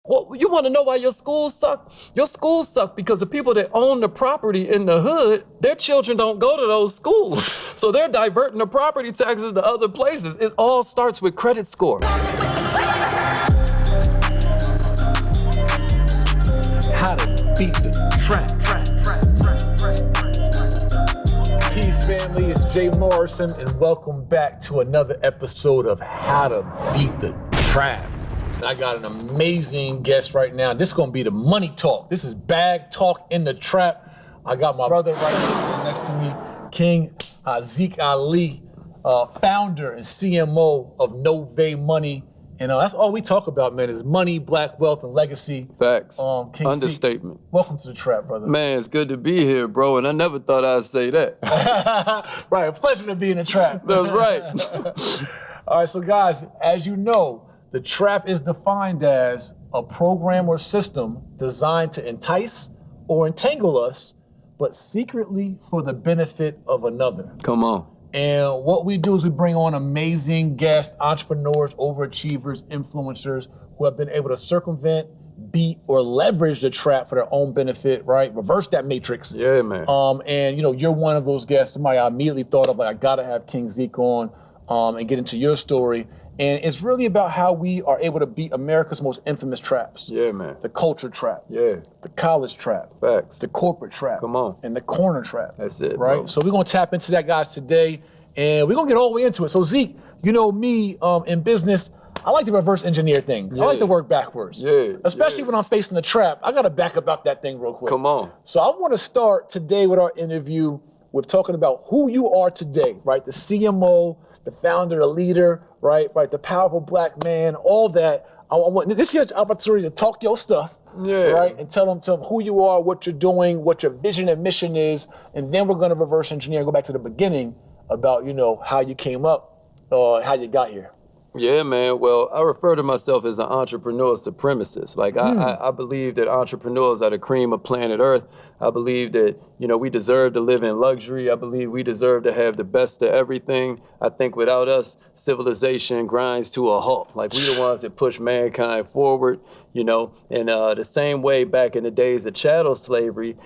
Well, you want to know why your schools suck? Your schools suck because the people that own the property in the hood, their children don't go to those schools. So they're diverting the property taxes to other places. It all starts with credit score. How to beat the trap. Peace, family. It's Jay Morrison, and welcome back to another episode of How to Beat the Trap. And I got an amazing guest right now. This is gonna be the money talk. This is bag talk in the trap. I got my brother right here sitting next to me, King Haziq Ali, founder and CMO of Novae Money. And that's all we talk about, man, is money, black wealth, and legacy. Facts. King Understatement. Haziq, welcome to the trap, brother. Man, it's good to be here, bro, and I never thought I'd say that. Right, a pleasure to be in the trap. That's right. All right, so guys, as you know, the trap is defined as a program or system designed to entice or entangle us, but secretly for the benefit of another. Come on. And what we do is we bring on amazing guests, entrepreneurs, overachievers, influencers who have been able to circumvent, beat, or leverage the trap for their own benefit, right? Reverse that matrix. Yeah, man. And you're one of those guests, somebody I immediately thought of, like, I gotta have King Haziq on and get into your story. And it's really about how we are able to beat America's most infamous traps. Yeah, man. The culture trap. Yeah. The college trap. Facts. The corporate trap. Come on. And the corner trap. That's it, right? bro. So we're gonna tap into that, guys, today, and we're gonna get all the way into it. So Zeke, you know me, in business, I like to reverse engineer things. Yeah. I like to work backwards. Yeah. Especially when I'm facing the trap. I gotta back about that thing real quick. Come on. So I wanna start today with our interview with talking about who you are today, right? The CMO, the founder, the leader, right, the powerful black man, all that. I want this is your opportunity to talk your stuff, right, and tell them who you are, what you're doing, what your vision and mission is, and then we're going to reverse engineer and go back to the beginning about how you came up, how you got here. Yeah, man. Well, I refer to myself as an entrepreneurial supremacist. Like, I believe that entrepreneurs are the cream of planet Earth. I believe that, we deserve to live in luxury. I believe we deserve to have the best of everything. I think without us, civilization grinds to a halt. Like, we the ones that push mankind forward, and the same way back in the days of chattel slavery,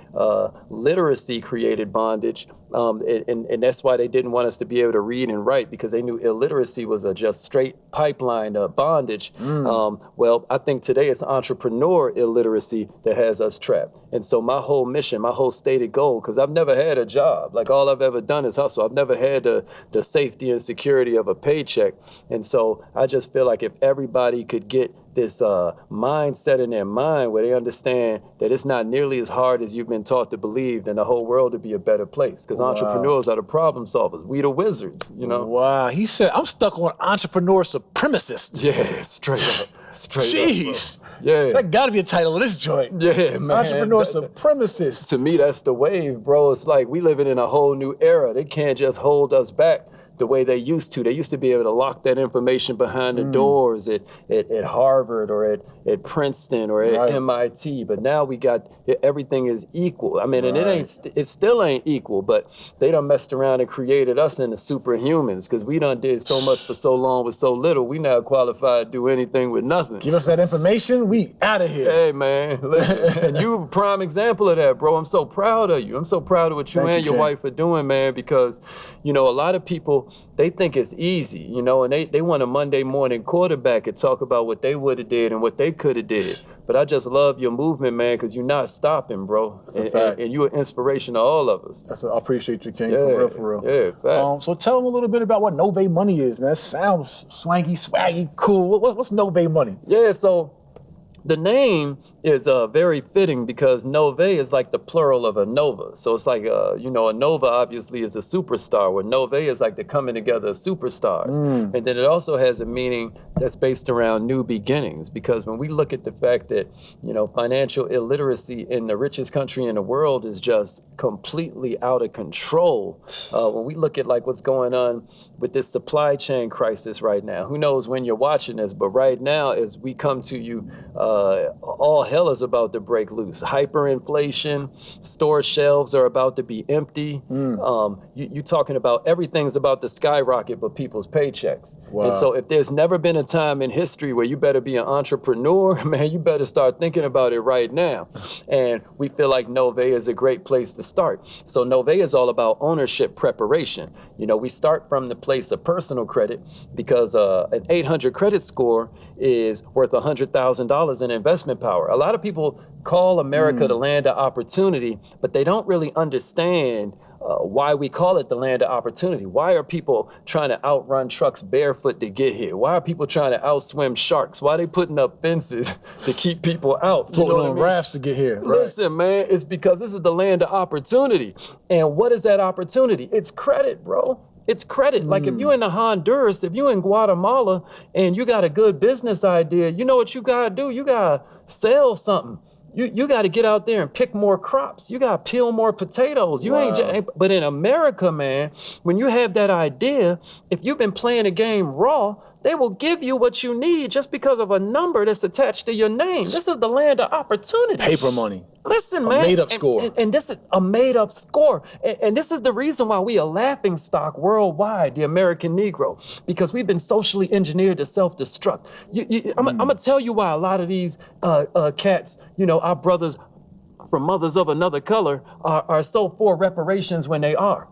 literacy created bondage. And that's why they didn't want us to be able to read and write, because they knew illiteracy was a just straight pipeline of bondage. Well, I think today it's entrepreneur illiteracy that has us trapped. And so my whole mission, my whole stated goal, because I've never had a job. Like, all I've ever done is hustle. I've never had the safety and security of a paycheck. And so I just feel like if everybody could get this mindset in their mind where they understand that it's not nearly as hard as you've been taught to believe, then the whole world would be a better place. Because entrepreneurs are the problem solvers. We the wizards, Wow, he said, I'm stuck on entrepreneur supremacist. Yeah, straight up. Jeez. Yeah. That gotta be a title of this joint. Yeah, man. Entrepreneur supremacist. To me, that's the wave, bro. It's like we living in a whole new era. They can't just hold us back the way they used to. They used to be able to lock that information behind the doors at Harvard or at Princeton or at MIT. But now we got, everything is equal. I mean, and it still ain't equal, but they done messed around and created us into superhumans, because we done did so much for so long with so little. We now qualified to do anything with nothing. Give us that information, we out of here. Hey, man, listen, and you a prime example of that, bro. I'm so proud of you. I'm so proud of what you and your wife are doing, man, because, a lot of people, they think it's easy, and they want a Monday morning quarterback and talk about what they would have did and what they could have did. But I just love your movement, man, because you're not stopping, bro. That's a fact. And you're an inspiration to all of us. I appreciate you, King, for real. Yeah, facts. So tell them a little bit about what Novae Money is, man. It sounds swanky, swaggy, cool. What's Novae Money? Yeah, so the name is very fitting because Novae is like the plural of a nova. So it's like, a nova obviously is a superstar, where Novae is like the coming together of superstars. And then it also has a meaning that's based around new beginnings, because when we look at the fact that, financial illiteracy in the richest country in the world is just completely out of control. When we look at like what's going on with this supply chain crisis right now, who knows when you're watching this, but right now as we come to you all hell is about to break loose. Hyperinflation, store shelves are about to be empty. You talking about everything's about to skyrocket but people's paychecks. Wow. And so if there's never been a time in history where you better be an entrepreneur, man, you better start thinking about it right now. And we feel like Novae is a great place to start. So Novae is all about ownership preparation. You know, we start from the place of personal credit because an 800 credit score is worth $100,000 in investment power. A lot of people call America the land of opportunity, but they don't really understand why we call it the land of opportunity. Why are people trying to outrun trucks barefoot to get here? Why are people trying to outswim sharks? Why are they putting up fences to keep people out? Floating on rafts to get here. Listen, man, it's because this is the land of opportunity. And what is that opportunity? It's credit, bro. It's credit. Like if you're in Honduras, if you're in Guatemala and you got a good business idea, you know what you gotta do? You gotta sell something. You got to get out there and pick more crops. You got to peel more potatoes. You ain't. But in America, man, when you have that idea, if you've been playing a game raw, they will give you what you need just because of a number that's attached to your name. This is the land of opportunity. Paper money. Listen, man. A made-up score. And this is a made-up score. And this is the reason why we a laughing stock worldwide, the American Negro, because we've been socially engineered to self-destruct. I'm going to tell you why a lot of these cats, you know, our brothers from mothers of another color are so for reparations when they are.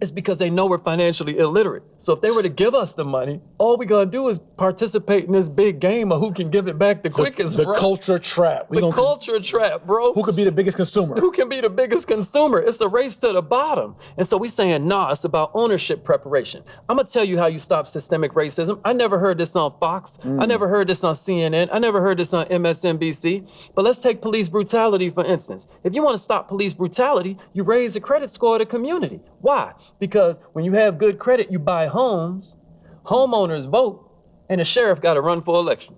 It's because they know we're financially illiterate. So if they were to give us the money, all we're gonna do is participate in this big game of who can give it back the quickest, bro. The culture trap. Culture trap, bro. Who could be the biggest consumer? Who can be the biggest consumer? It's a race to the bottom. And so we saying, nah, it's about ownership preparation. I'm gonna tell you how you stop systemic racism. I never heard this on Fox. I never heard this on CNN. I never heard this on MSNBC. But let's take police brutality, for instance. If you wanna stop police brutality, you raise the credit score of the community. Why? Because when you have good credit, you buy homes, homeowners vote, and the sheriff got to run for election.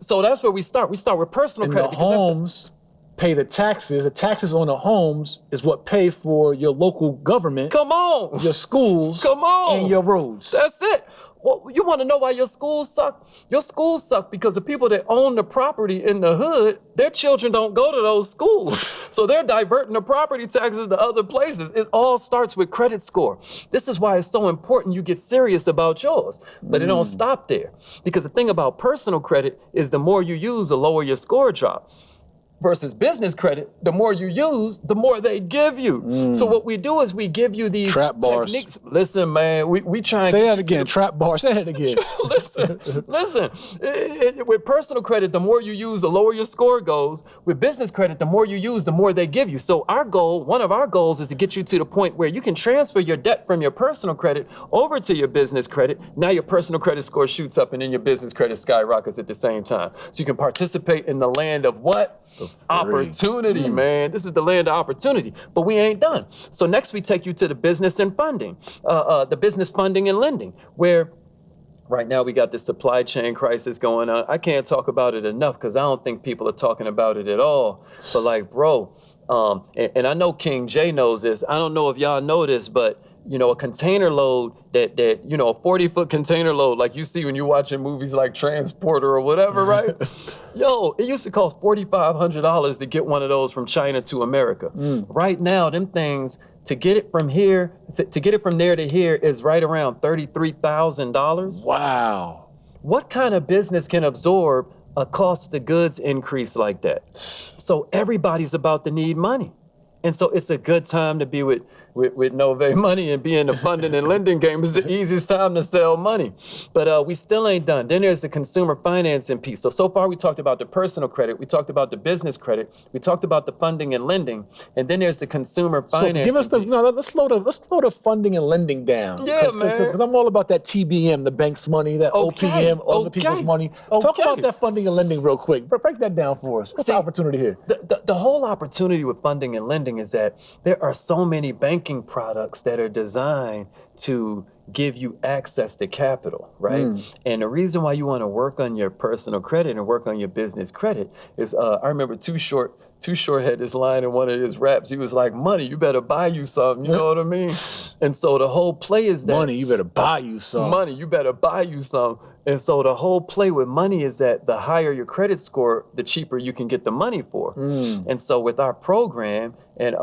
So that's where we start. We start with personal credit. The homes pay the taxes. The taxes on the homes is what pay for your local government. Come on. Your schools. Come on. And your roads. That's it. Well, you want to know why your schools suck? Your schools suck because the people that own the property in the hood, their children don't go to those schools. So they're diverting the property taxes to other places. It all starts with credit score. This is why it's so important you get serious about yours. But it don't stop there. Because the thing about personal credit is the more you use, the lower your score drop. Versus business credit, the more you use, the more they give you. So what we do is we give you these trap bars. Techniques. Listen, man, we try and say that again. Trap bar. Say that again. listen. With personal credit, the more you use, the lower your score goes. With business credit, the more you use, the more they give you. So our goal, one of our goals, is to get you to the point where you can transfer your debt from your personal credit over to your business credit. Now your personal credit score shoots up, and then your business credit skyrockets at the same time. So you can participate in the land of what? Opportunity, man. This is the land of opportunity, but we ain't done. So next we take you to the business and funding, the business funding and lending, where right now we got this supply chain crisis going on. I can't talk about it enough because I don't think people are talking about it at all. But like, bro, and I know King Jay knows this. I don't know if y'all know this, but you know, a container load that you know, a 40-foot container load like you see when you're watching movies like Transporter or whatever, right? Yo, it used to cost $4,500 to get one of those from China to America. Right now, them things, to get it from here, to get it from there to here is right around $33,000. Wow. What kind of business can absorb a cost of goods increase like that? So everybody's about to need money. And so it's a good time to be with Novae Money and be in the funding and lending game. It's the easiest time to sell money. But we still ain't done. Then there's the consumer financing piece. So far we talked about the personal credit. We talked about the business credit. We talked about the funding and lending. And then there's the consumer financing. So give us let's slow the funding and lending down. Yeah, man. Because I'm all about that TBM, the bank's money, that OPM, all the people's money. Talk about that funding and lending real quick. Break that down for us. What's the opportunity here? The whole opportunity with funding and lending is that there are so many banking products that are designed to give you access to capital, right? And the reason why you want to work on your personal credit and work on your business credit is, I remember Too Short had this line in one of his raps. He was like, money, you better buy you something, you know what I mean? And so the whole play is that— money, you better buy you something. Money, you better buy you something. And so the whole play with money is that the higher your credit score, the cheaper you can get the money for. And so with our program, and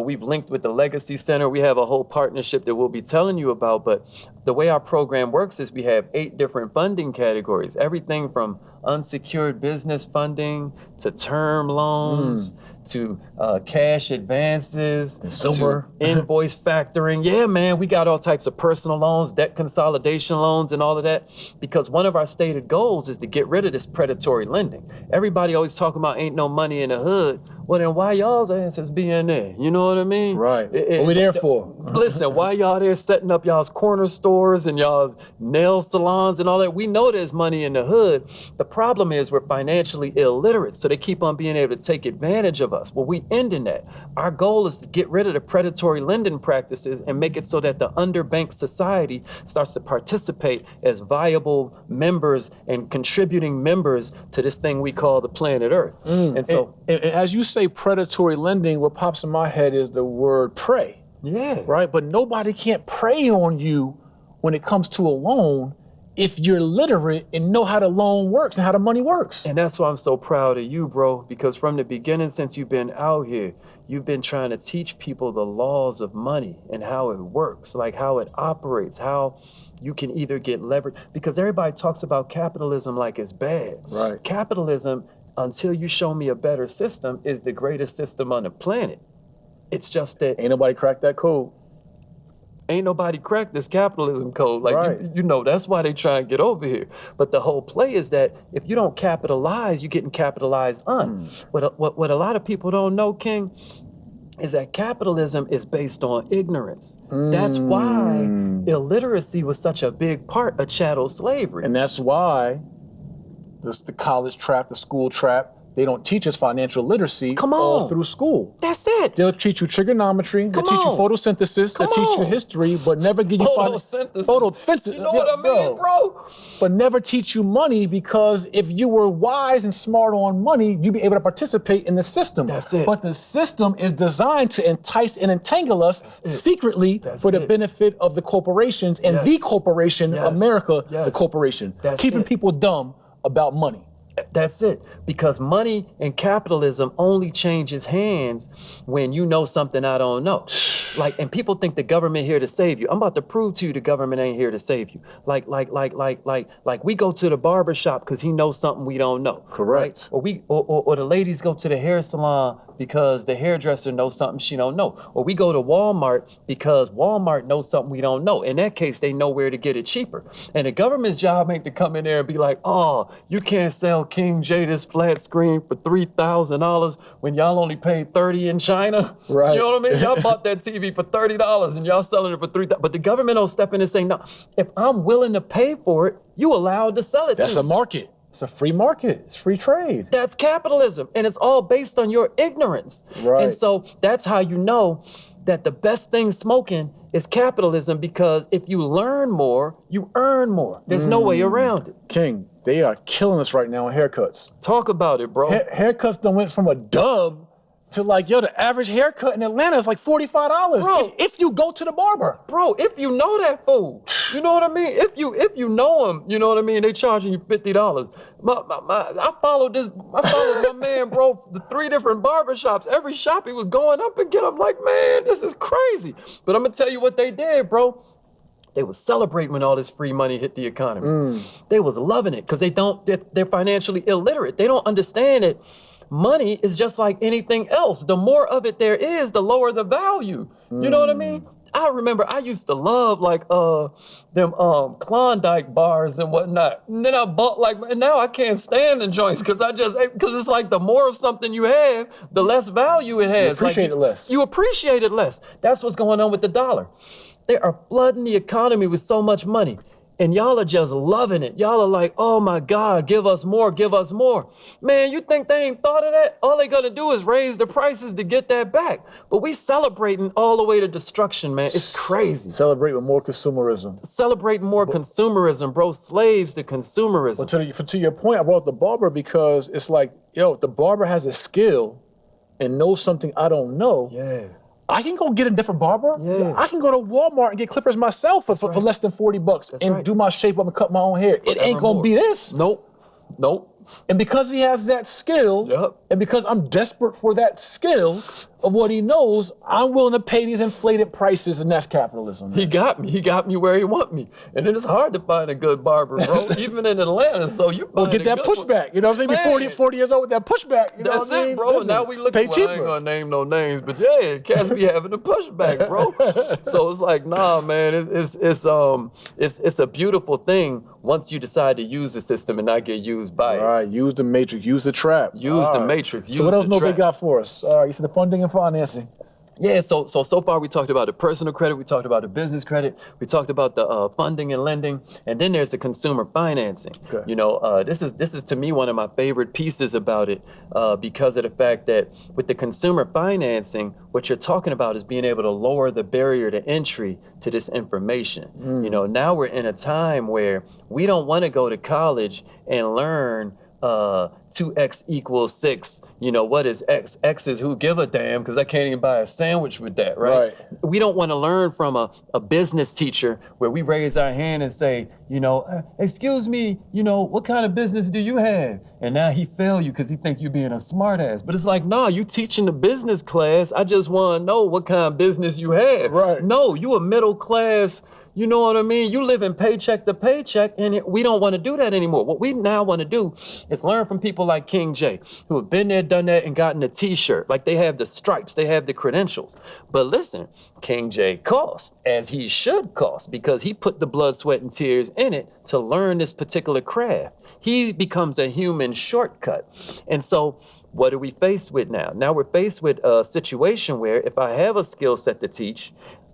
we've linked with the Legacy Center. We have a whole partnership that we'll be telling you about. But the way our program works is we have 8 different funding categories, everything from unsecured business funding to term loans to cash advances, to invoice factoring. Yeah, man, we got all types of personal loans, debt consolidation loans, and all of that. Because one of our stated goals is to get rid of this predatory lending. Everybody always talking about ain't no money in the hood. Well, then why y'all's asses be in there? You know what I mean? Right. What we there for? Listen, why y'all there setting up y'all's corner stores and y'all's nail salons and all that? We know there's money in the hood. The problem is we're financially illiterate, so they keep on being able to take advantage of us. Well, we ending that. Our goal is to get rid of the predatory lending practices and make it so that the underbanked society starts to participate as viable members and contributing members to this thing we call the planet Earth. And so, and as you say predatory lending, what pops in my head is the word prey. Yeah. Right? But nobody can't prey on you when it comes to a loan if you're literate and know how the loan works and how the money works. And that's why I'm so proud of you, bro, because from the beginning, since you've been out here, you've been trying to teach people the laws of money and how it works, like how it operates, how you can either get leverage, because everybody talks about capitalism like it's bad. Right. Capitalism, until you show me a better system, is the greatest system on the planet. It's just that ain't nobody cracked that code. Ain't nobody cracked this capitalism code. Like, right. you know, that's why they try and get over here. But the whole play is that if you don't capitalize, you're getting capitalized on. What a lot of people don't know, King, is that capitalism is based on ignorance. That's why illiteracy was such a big part of chattel slavery. And that's why the college trap, the school trap, they don't teach us financial literacy all through school. That's it. They'll teach you trigonometry, they'll teach you photosynthesis, they'll teach you history, but never give you photosynthesis. You know what I mean, bro? But never teach you money, because if you were wise and smart on money, you'd be able to participate in the system. That's it. But the system is designed to entice and entangle us secretly for the benefit of the corporations and the corporation, America, the corporation, keeping people dumb about money. That's it. Because money and capitalism only changes hands when you know something I don't know. Like, and people think the government here to save you. I'm about to prove to you the government ain't here to save you. Like we go to the barber shop because he knows something we don't know. Correct. Right? Or the ladies go to the hair salon because the hairdresser knows something she don't know. Or we go to Walmart because Walmart knows something we don't know. In that case, they know where to get it cheaper. And the government's job ain't to come in there and be like, oh, you can't sell King J this flat screen for $3,000 when y'all only paid $30 in China. Right. You know what I mean? Y'all bought that TV for $30 and y'all selling it for $3,000. But the government don't step in and say, no, if I'm willing to pay for it, you allowed to sell it to me. That's a market. It's a free market. It's free trade. That's capitalism. And it's all based on your ignorance. Right. And so that's how you know that the best thing smoking is capitalism, because if you learn more, you earn more. There's no way around it. King, they are killing us right now on haircuts. Talk about it, bro. Haircuts done went from a dub to like, the average haircut in Atlanta is like $45. Bro, if you go to the barber. Bro, if you know that fool, you know what I mean? If you know him, you know what I mean? They charging you $50. I followed my man, bro, the 3 different barbershops. Every shop he was going up again. I'm like, man, this is crazy. But I'm gonna tell you what they did, bro. They was celebrating when all this free money hit the economy. They was loving it because they're financially illiterate. They don't understand it. Money is just like anything else. The more of it there is, the lower the value. You know what I mean? I remember I used to love like them Klondike bars and whatnot. And then I bought and now I can't stand the joints because it's like the more of something you have, the less value it has. You appreciate it less. You appreciate it less. That's what's going on with the dollar. They are flooding the economy with so much money. And y'all are just loving it. Y'all are like, oh my God, give us more, give us more. Man, you think they ain't thought of that? All they gonna do is raise the prices to get that back. But we celebrating all the way to destruction, man. It's crazy. Celebrate with more consumerism. Celebrating more consumerism, bro. Slaves to consumerism. Well, to your point, I brought the barber because it's like, the barber has a skill and knows something I don't know. Yeah. I can go get a different barber. Yeah. I can go to Walmart and get clippers myself for less than $40 and do my shape up and cut my own hair. It ain't gonna be this. Nope. And because he has that skill, and because I'm desperate for that skill of what he knows, I'm willing to pay these inflated prices, and that's capitalism. Man. He got me where he want me. And then it's hard to find a good barber, bro, even in Atlanta. So you get that pushback. You know what I'm saying? Be 40 years old with that pushback. You know that's what I mean? it, bro. Listen, now we look pay at, cheaper. I ain't gonna name no names, but yeah, cats be having a pushback, bro. So it's like, nah, man, it's a beautiful thing once you decide to use the system and not get used by it. All right, use the matrix, use the trap. Use the matrix. So what else Novae got for us? You said the funding and financing. Yeah, so far we talked about the personal credit, we talked about the business credit, we talked about the funding and lending, and then there's the consumer financing. Okay. You know, this is to me one of my favorite pieces about it because of the fact that with the consumer financing, what you're talking about is being able to lower the barrier to entry to this information. You know, now we're in a time where we don't want to go to college and learn 2x equals 6. You know, what is x? X is who give a damn, because I can't even buy a sandwich with that, right? We don't want to learn from a business teacher where we raise our hand and say, you know, excuse me, you know, what kind of business do you have? And now he fail you because he think you being a smart ass. But it's like, nah, you teaching the business class. I just want to know what kind of business you have. Right. No, you a middle class. You know what I mean? You live in paycheck to paycheck, and we don't want to do that anymore. What we now want to do is learn from people like King Jay, who have been there, done that, and gotten a t-shirt. Like, they have the stripes, they have the credentials. But listen, King Jay cost, as he should cost, because he put the blood, sweat, and tears in it to learn this particular craft. He becomes a human shortcut. And so what are we faced with now? Now we're faced with a situation where if I have a skill set to teach,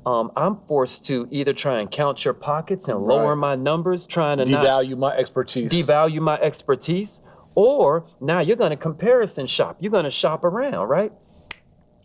I'm forced to either try and count your pockets and lower my numbers, trying to devalue my expertise, or now you're going to comparison shop. You're going to shop around, right?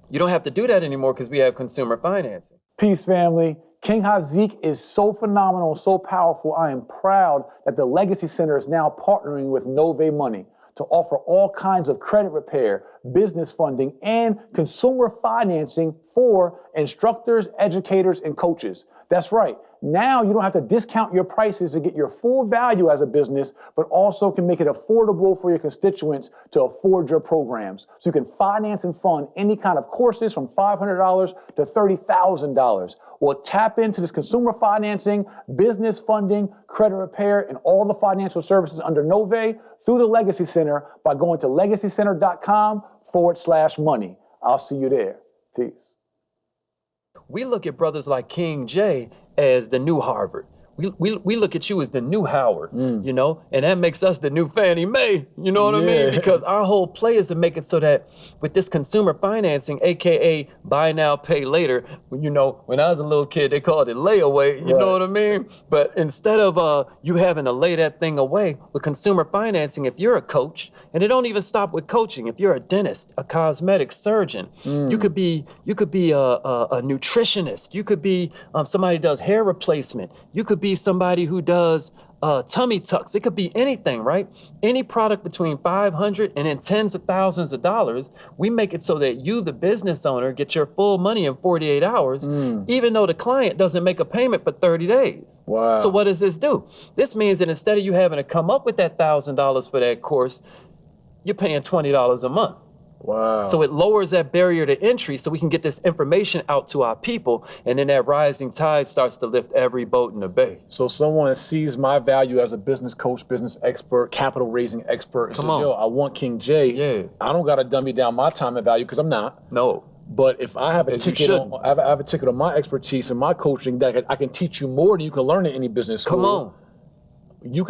You don't have to do that anymore because we have consumer financing. Peace, family. King Haziq is so phenomenal, so powerful. I am proud that the Legacy Center is now partnering with Novae Money to offer all kinds of credit repair, business funding, and consumer financing for instructors, educators, and coaches. That's right. Now you don't have to discount your prices to get your full value as a business, but also can make it affordable for your constituents to afford your programs. So you can finance and fund any kind of courses from $500 to $30,000. Well, tap into this consumer financing, business funding, credit repair, and all the financial services under Novae through the Legacy Center by going to legacycenter.com/money. I'll see you there. Peace. We look at brothers like King Jay as the new Harvard. We look at you as the new Howard, you know, and that makes us the new Fannie Mae, you know what I mean? Because our whole play is to make it so that with this consumer financing, AKA buy now, pay later, you know, when I was a little kid, they called it layaway, you know what I mean? But instead of you having to lay that thing away, with consumer financing, if you're a coach, and it don't even stop with coaching, if you're a dentist, a cosmetic surgeon, you could be a nutritionist, you could be somebody who does hair replacement, you could be somebody who does tummy tucks. It could be anything, right? Any product between $500 and then tens of thousands of dollars. We make it so that you, the business owner, get your full money in 48 hours, even though the client doesn't make a payment for 30 days. Wow. So what does this do? This means that instead of you having to come up with that $1,000 for that course, you're paying $20 a month. Wow. So it lowers that barrier to entry so we can get this information out to our people, and then that rising tide starts to lift every boat in the bay. So someone sees my value as a business coach, business expert, capital raising expert, and says, yo, I want King Jay. Yeah. I don't got to dummy down my time and value because I'm not. No. But if I have a ticket on, I have a ticket on my expertise and my coaching that I can teach you more than you can learn in any business school. Come on.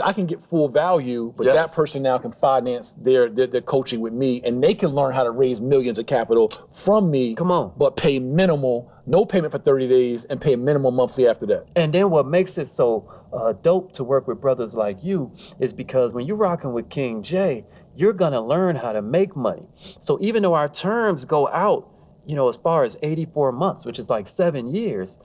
I can get full value, but that person now can finance their coaching with me, and they can learn how to raise millions of capital from me. Come on. But pay minimal, no payment for 30 days, and pay minimal monthly after that. And then what makes it so dope to work with brothers like you is because when you're rocking with King Jay, you're gonna learn how to make money. So even though our terms go out, you know, as far as 84 months, which is like 7 years,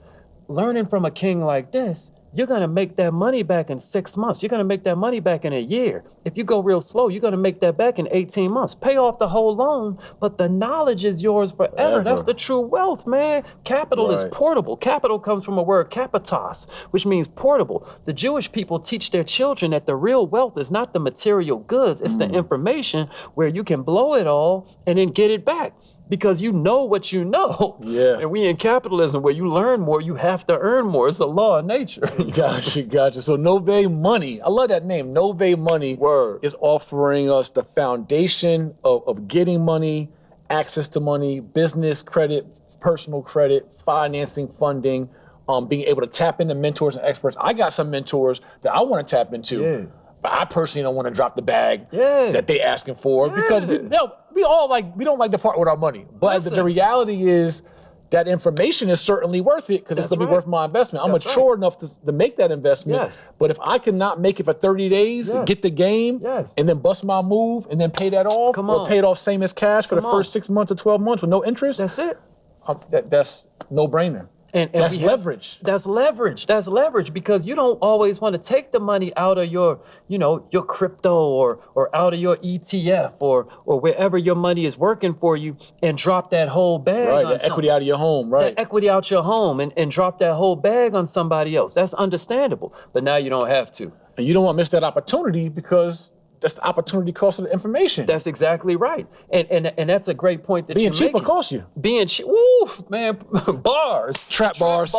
learning from a king like this, you're going to make that money back in 6 months. You're going to make that money back in a year. If you go real slow, you're going to make that back in 18 months. Pay off the whole loan, but the knowledge is yours forever. That's the true wealth, man. Capital is portable. Capital comes from a word capitas, which means portable. The Jewish people teach their children that the real wealth is not the material goods. It's the information where you can blow it all and then get it back. Because you know what you know. Yeah. And we in capitalism where you learn more, you have to earn more. It's a law of nature. Gotcha. So Novae Money, I love that name. Novae Money is offering us the foundation of getting money, access to money, business credit, personal credit, financing, funding, being able to tap into mentors and experts. I got some mentors that I want to tap into. Yeah. But I personally don't want to drop the bag that they asking for because we don't like to part with our money. But the reality is that information is certainly worth it because it's going to be worth my investment. I'm mature enough to make that investment. But if I cannot make it for 30 days, get the game, and then bust my move, and then pay that off, or pay it off same as cash for the first 6 months or 12 months with no interest, that's it. That's no-brainer. And that's leverage. That's leverage because you don't always want to take the money out of your crypto or out of your ETF or wherever your money is working for you and drop that whole bag on the equity out of your home, That equity out your home and drop that whole bag on somebody else. That's understandable. But now you don't have to. And you don't want to miss that opportunity because that's the opportunity cost of the information. That's exactly right. And that's a great point that being cheap will cost you. Being cheap, woo, man, bars. Trap bars.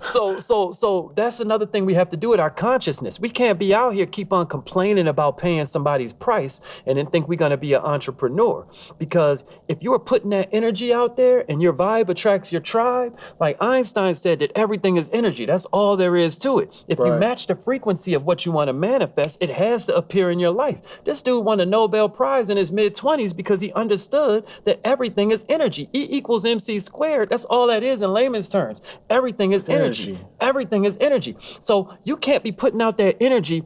So that's another thing we have to do with our consciousness. We can't be out here keep on complaining about paying somebody's price and then think we're gonna be an entrepreneur. Because if you are putting that energy out there and your vibe attracts your tribe, like Einstein said that everything is energy. That's all there is to it. If you match the frequency of what you want to manifest, it has to appear in your life. This dude won a Nobel Prize in his mid-20s because he understood that everything is energy. E equals MC squared. That's all that is in layman's terms. Everything is energy. Everything is energy. So you can't be putting out that energy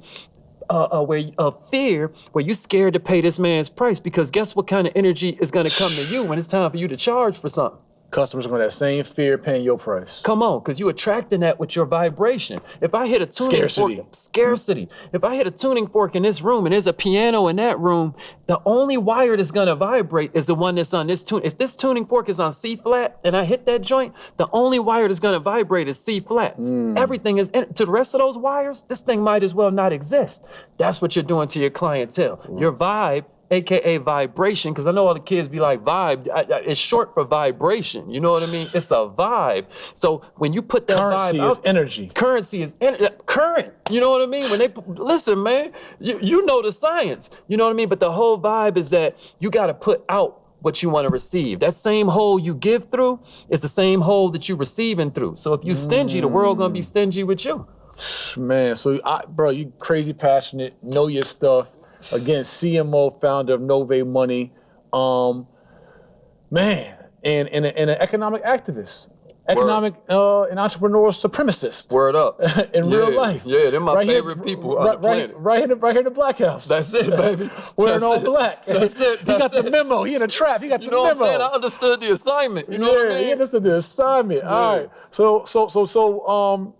of fear where you're scared to pay this man's price because guess what kind of energy is going to come to you when it's time for you to charge for something? Customers are going to have that same fear paying your price. Come on, because you're attracting that with your vibration. If I hit a tuning fork, scarcity. If I hit a tuning fork in this room and there's a piano in that room, the only wire that's going to vibrate is the one that's on this tune. If this tuning fork is on C flat and I hit that joint, the only wire that's going to vibrate is C flat. Everything is to the rest of those wires. This thing might as well not exist. That's what you're doing to your clientele. Your vibe, AKA vibration, because I know all the kids be like vibe. It's short for vibration. You know what I mean? It's a vibe. So when you put that currency vibe out, is energy. Currency is current. You know what I mean? When they listen, man, you know the science. You know what I mean? But the whole vibe is that you got to put out what you want to receive. That same hole you give through is the same hole that you receiving through. So if you stingy, the world gonna be stingy with you. Man, so bro, you crazy passionate. Know your stuff. Again, CMO, founder of Novae Money, man, and an economic activist, and entrepreneurial supremacist. Word up. In real life. Yeah, they're my favorite people on the planet. Right here in the Black House. That's it, baby. Wearing all black. That's it. He got the memo. He in a trap. He got the memo. You know what I'm saying? I understood the assignment. You know what I mean? He understood the assignment. Yeah. All right. So,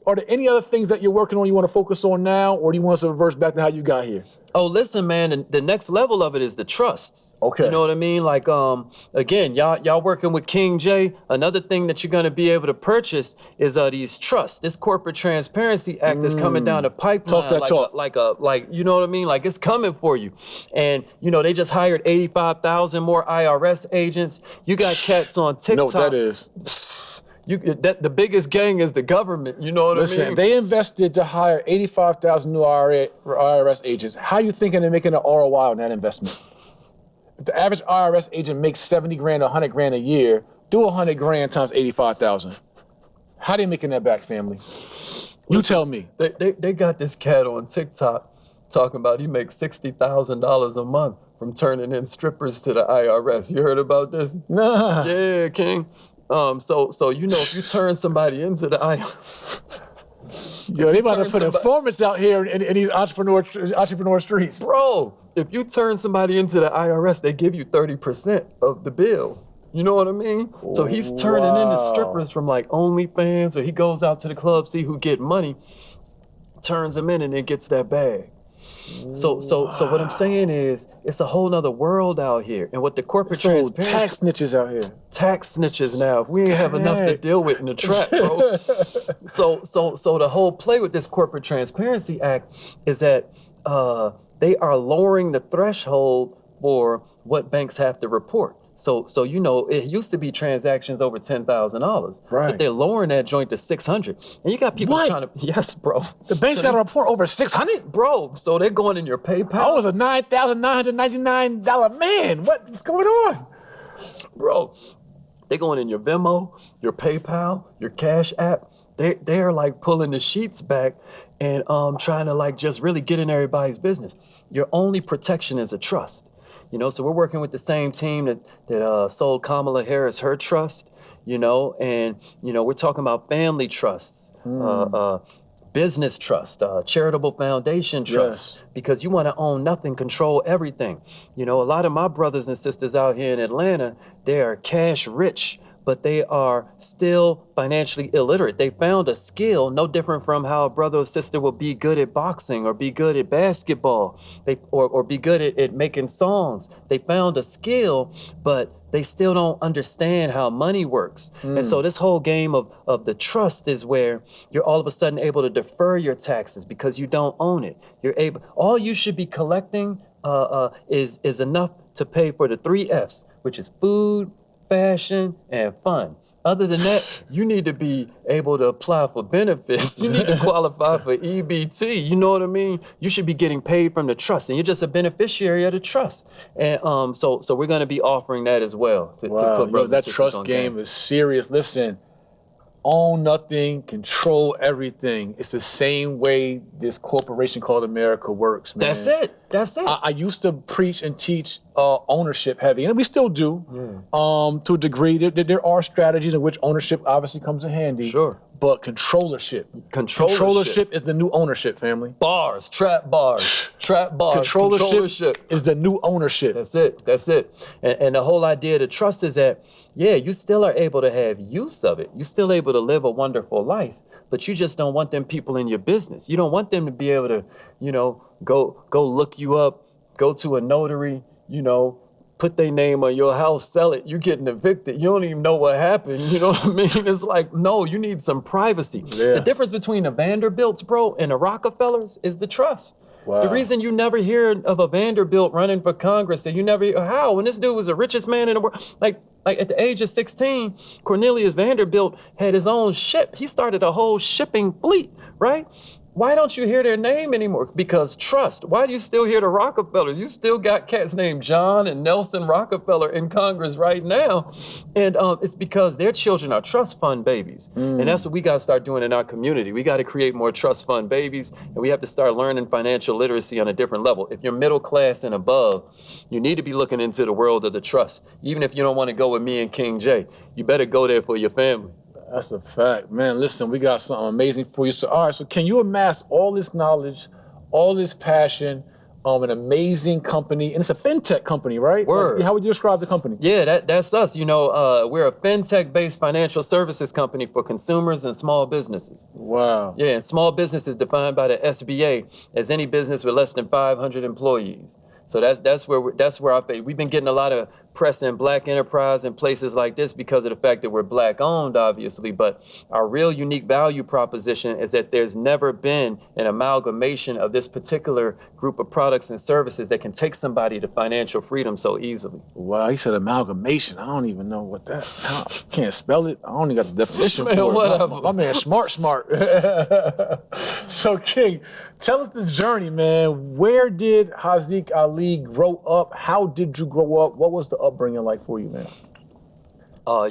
are there any other things that you're working on you want to focus on now, or do you want us to reverse back to how you got here? Oh, listen, man, the next level of it is the trusts. Okay. You know what I mean? Like, again, y'all working with King J. Another thing that you're going to be able to purchase is these trusts. This Corporate Transparency Act is coming down the pipeline. Talk that talk. Like, you know what I mean? Like, it's coming for you. And, you know, they just hired 85,000 more IRS agents. You got cats on TikTok. You know what that is? The biggest gang is the government. You know what I mean? Listen, they invested to hire 85,000 new IRS agents. How you thinking they're making an ROI on that investment? If the average IRS agent makes 70 grand, 100 grand a year, do 100 grand times 85,000. How they making that back, family? You tell me. They got this cat on TikTok talking about he makes $60,000 a month from turning in strippers to the IRS. You heard about this? Nah. Yeah, King. So you know, if you turn somebody into the Yo, they about to put informants out here in these entrepreneur streets. Bro, if you turn somebody into the IRS, they give you 30% of the bill. You know what I mean? So he's turning into strippers from like OnlyFans, or he goes out to the club, see who get money, turns them in, and then gets that bag. So what I'm saying is, it's a whole nother world out here. And what the corporate transparency... tax snitches out here. Tax snitches now. We ain't have enough to deal with in the trap, bro. So the whole play with this Corporate Transparency Act is that they are lowering the threshold for what banks have to report. So you know, it used to be transactions over $10,000, right? But they're lowering that joint to $600, and you got people trying to. Yes, bro. The banks got to report over $600, bro. So they're going in your PayPal. I was a $9,999 man. What's going on, bro? They're going in your Venmo, your PayPal, your Cash App. They're like pulling the sheets back and trying to like just really get in everybody's business. Your only protection is a trust. You know, so we're working with the same team that sold Kamala Harris her trust, you know, and, you know, we're talking about family trusts, business trust, charitable foundation trust, because you want to own nothing, control everything. You know, a lot of my brothers and sisters out here in Atlanta, they are cash rich, but they are still financially illiterate. They found a skill no different from how a brother or sister will be good at boxing or be good at basketball, or be good at making songs. They found a skill, but they still don't understand how money works. And so this whole game of the trust is where you're all of a sudden able to defer your taxes because you don't own it. All you should be collecting is enough to pay for the 3 F's, which is food, fashion, and fun. Other than that, you need to be able to apply for benefits. You need to qualify for EBT. You know what I mean? You should be getting paid from the trust, and you're just a beneficiary of the trust. And so we're going to be offering that as well. To put that trust game is serious. Listen, own nothing, control everything. It's the same way this corporation called America works, man. That's it. I used to preach and teach ownership heavy, and we still do to a degree. There are strategies in which ownership obviously comes in handy. Sure. But controllership is the new ownership, family. Trap bars. Controllership is the new ownership. That's it. And the whole idea of the trust is that, you still are able to have use of it. You're still able to live a wonderful life, but you just don't want them people in your business. You don't want them to be able to, go look you up, go to a notary, put their name on your house, sell it, you're getting evicted. You don't even know what happened. You know what I mean? It's like, no, you need some privacy. Yeah. The difference between the Vanderbilts, bro, and the Rockefellers is the trust. Wow. The reason you never hear of a Vanderbilt running for Congress, and you never hear, how? When this dude was the richest man in the world, like at the age of 16, Cornelius Vanderbilt had his own ship. He started a whole shipping fleet, right? Why don't you hear their name anymore? Because trust. Why do you still hear the Rockefellers? You still got cats named John and Nelson Rockefeller in Congress right now. And it's because their children are trust fund babies. And that's what we got to start doing in our community. We got to create more trust fund babies, and we have to start learning financial literacy on a different level. If you're middle class and above, you need to be looking into the world of the trust. Even if you don't want to go with me and King Jay, you better go there for your family. That's a fact, man. Listen, we got something amazing for you. So, all right, so can you amass all this knowledge, all this passion, an amazing company, and it's a fintech company, right? Word. Like, how would you describe the company? Yeah, that's us. We're a fintech-based financial services company for consumers and small businesses. Wow. Yeah, and small business is defined by the SBA as any business with less than 500 employees. So that's where I think we've been getting a lot of press in Black enterprise and places like this because of the fact that we're Black owned, obviously. But our real unique value proposition is that there's never been an amalgamation of this particular group of products and services that can take somebody to financial freedom so easily. Wow, he said amalgamation. I don't even know what that. I can't spell it. I only got the definition for it. Whatever. My man, smart. So King, tell us the journey, man. Where did Haziq Ali grow up? How did you grow up? What was the upbringing like for you, man?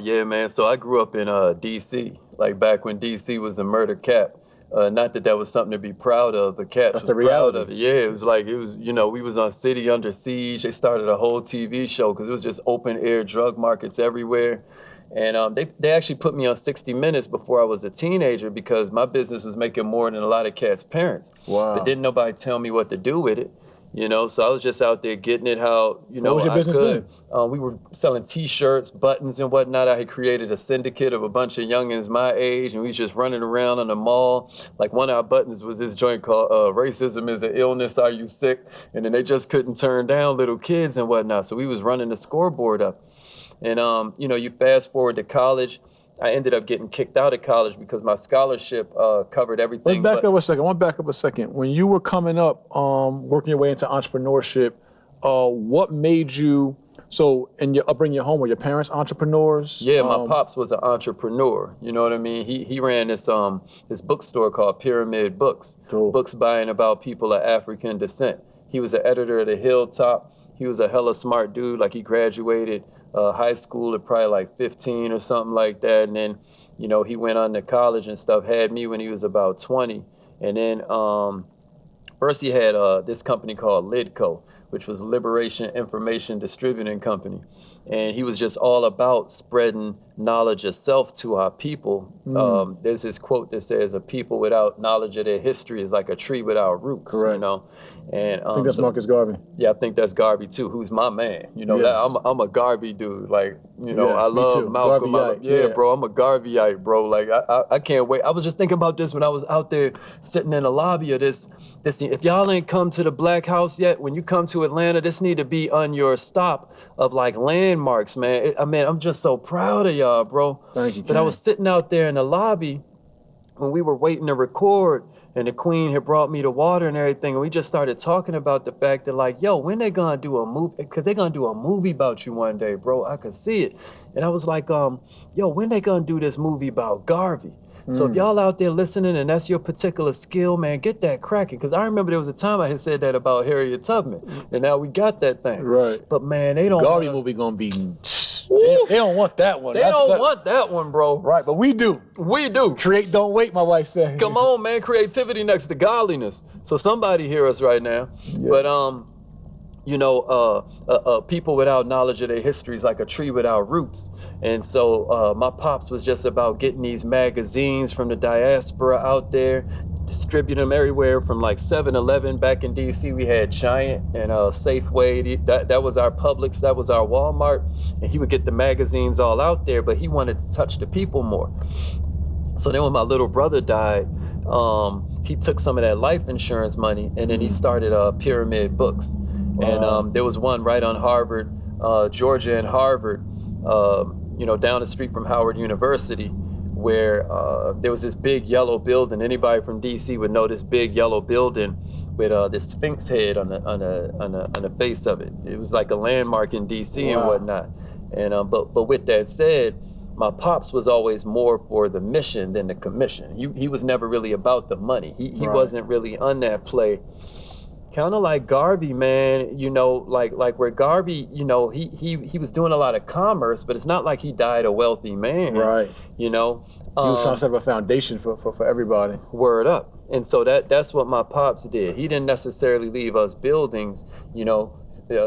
Yeah, man. So I grew up in D.C., like back when D.C. was a murder cap. Not that was something to be proud of, but cats was proud of it. Yeah, it was, we was on City Under Siege. They started a whole TV show because it was just open air drug markets everywhere. And they actually put me on 60 Minutes before I was a teenager because my business was making more than a lot of cats' parents. Wow. But didn't nobody tell me what to do with it. You know, so I was just out there getting it how, you know, What was your business could. then? We were selling T-shirts, buttons and whatnot. I had created a syndicate of a bunch of youngins my age, and we was just running around on the mall. Like one of our buttons was this joint called "Racism is an Illness, Are You Sick?" And then they just couldn't turn down little kids and whatnot. So we was running the scoreboard up. And you know, you fast forward to college. I ended up getting kicked out of college because my scholarship covered everything. Let's back up a second. I want to back up a second. When you were coming up, working your way into entrepreneurship, what made you, so in your upbringing at home, were your parents entrepreneurs? Yeah, my pops was an entrepreneur. You know what I mean? He ran this bookstore called Pyramid Books. Cool. Books by and about people of African descent. He was an editor of the Hilltop. He was a hella smart dude. Like he graduated high school at probably like 15 or something like that. And then, you know, he went on to college and stuff, had me when he was about 20. And then first he had this company called Lidco, which was Liberation Information Distributing Company. And he was just all about spreading knowledge of self to our people. There's this quote that says, "A people without knowledge of their history is like a tree without roots." Correct. You know, and I think that's Marcus Garvey. Yeah, I think that's Garvey too, who's my man. You know, Yes. I'm a Garvey dude. Like, you know, Yes, I me love too. Malcolm. Garveyite, Bro, I'm a Garveyite, bro. Like, I can't wait. I was just thinking about this when I was out there sitting in the lobby of this. If y'all ain't come to the Black House yet, when you come to Atlanta, this need to be on your stop of like landmarks, man. I'm just so proud of y'all, bro. Thank you, But I Ken. was sitting out there in the lobby when we were waiting to record, and the queen had brought me the water and everything, and we just started talking about the fact that like, yo, when they gonna do a movie? Because they gonna do a movie about you one day, bro. I could see it. And I was like, yo, when they gonna do this movie about Garvey? So if y'all out there listening and that's your particular skill, man, get that cracking. Because I remember there was a time I had said that about Harriet Tubman, and now we got that thing. Right. But man, they don't Garvey want us- movie gonna be, they don't want that one. They don't want that one, bro. Right, but we do. We do. Create, don't wait, my wife said. Come on, man, creativity next to godliness. So somebody hear us right now. But you know, people without knowledge of their history is like a tree without roots. And so my pops was just about getting these magazines from the diaspora out there, distribute them everywhere from like 7-Eleven back in DC. We had Giant and Safeway. That was our Publix, that was our Walmart. And he would get the magazines all out there, but he wanted to touch the people more. So then when my little brother died, he took some of that life insurance money and then he started Pyramid Books. Wow. And there was one right on Harvard, Georgia and Harvard, you know, down the street from Howard University, where there was this big yellow building. Anybody from DC would know this big yellow building with this Sphinx head on the face of it. It was like a landmark in DC and whatnot. And but with that said, my pops was always more for the mission than the commission. He was never really about the money. He wasn't really on that play. Kind of like Garvey, man, you know, like where Garvey, you know, he was doing a lot of commerce, but it's not like he died a wealthy man. Right. You know. He was trying to set up a foundation for everybody. Word up. And so that's what my pops did. He didn't necessarily leave us buildings, you know.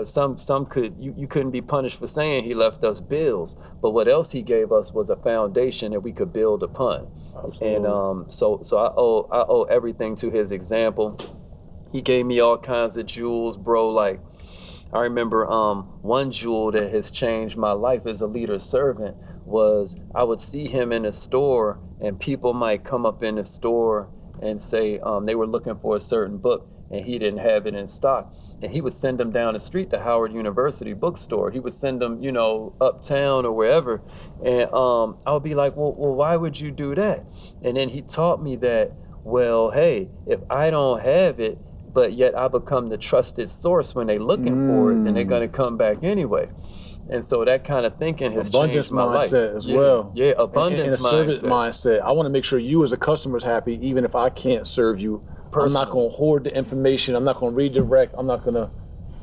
Some could, you couldn't be punished for saying he left us bills, but what else he gave us was a foundation that we could build upon. Absolutely. And so I owe everything to his example. He gave me all kinds of jewels, bro. Like, I remember one jewel that has changed my life as a leader servant was I would see him in a store and people might come up in the store and say they were looking for a certain book and he didn't have it in stock. And he would send them down the street to Howard University bookstore. He would send them, you know, uptown or wherever. And I would be like, well, why would you do that? And then he taught me that, well, hey, if I don't have it, but yet I become the trusted source when they're looking for it, then they're gonna come back anyway. And so that kind of thinking has changed my life. Abundance mindset as well. Yeah, abundance mindset. And a service mindset. I want to make sure you as a customer is happy, even if I can't serve you. Personally. I'm not going to hoard the information. I'm not going to redirect. I'm not going to.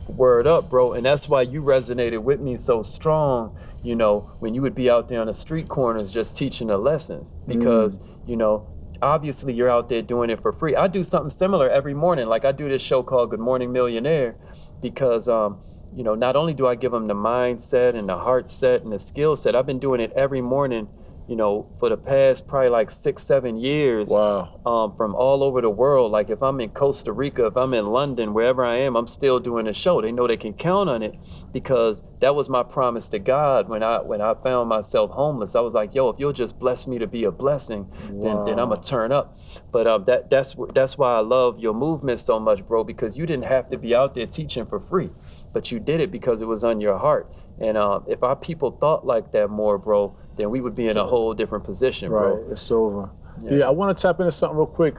Word up, bro. And that's why you resonated with me so strong, you know, when you would be out there on the street corners just teaching the lessons. Because, you know, obviously you're out there doing it for free. I do something similar every morning. Like I do this show called Good Morning Millionaire because, you know, not only do I give them the mindset and the heart set and the skill set, I've been doing it every morning, for the past probably like 6-7 years. Wow. From all over the world. Like if I'm in Costa Rica, if I'm in London, wherever I am, I'm still doing the show. They know they can count on it because that was my promise to God when I found myself homeless. I was like, yo, if you'll just bless me to be a blessing, then I'm gonna turn up. But that's why I love your movement so much, bro, because you didn't have to be out there teaching for free, but you did it because it was on your heart. And if our people thought like that more, bro, then we would be in a whole different position, bro. Right, it's over. Yeah, I want to tap into something real quick.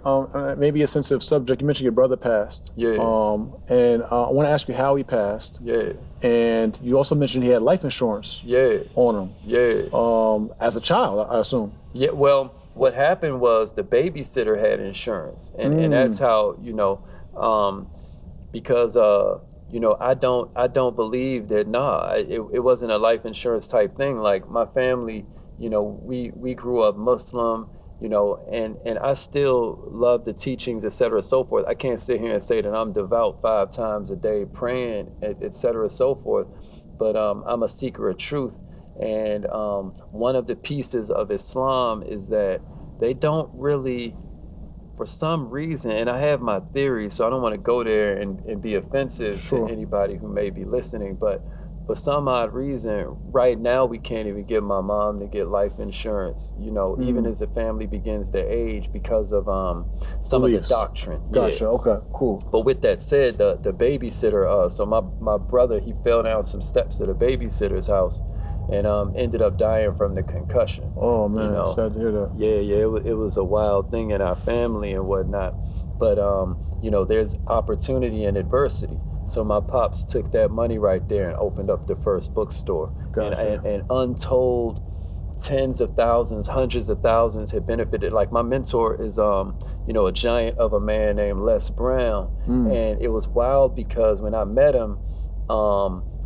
Maybe a sensitive subject. You mentioned your brother passed. Yeah. And I want to ask you how he passed. Yeah. And you also mentioned he had life insurance. Yeah. On him. Yeah. As a child, I assume. Yeah. Well, what happened was the babysitter had insurance, and that's how because I don't believe that. It wasn't a life insurance type thing. Like my family, we grew up Muslim. And I still love the teachings, et cetera, so forth. I can't sit here and say that I'm devout 5 times a day praying, et cetera, so forth. But I'm a seeker of truth. And one of the pieces of Islam is that they don't really, for some reason, and I have my theories, so I don't want to go there and be offensive to anybody who may be listening, but for some odd reason, right now we can't even get my mom to get life insurance, even as the family begins to age because of some of the doctrine. Gotcha, okay, cool. But with that said, the babysitter, so my brother, he fell down some steps at a babysitter's house and ended up dying from the concussion. Oh man, sad to hear that. Yeah, it was a wild thing in our family and whatnot. But there's opportunity and adversity. So my pops took that money right there and opened up the first bookstore. Gotcha. And untold tens of thousands, hundreds of thousands had benefited. Like my mentor is, a giant of a man named Les Brown. And it was wild because when I met him,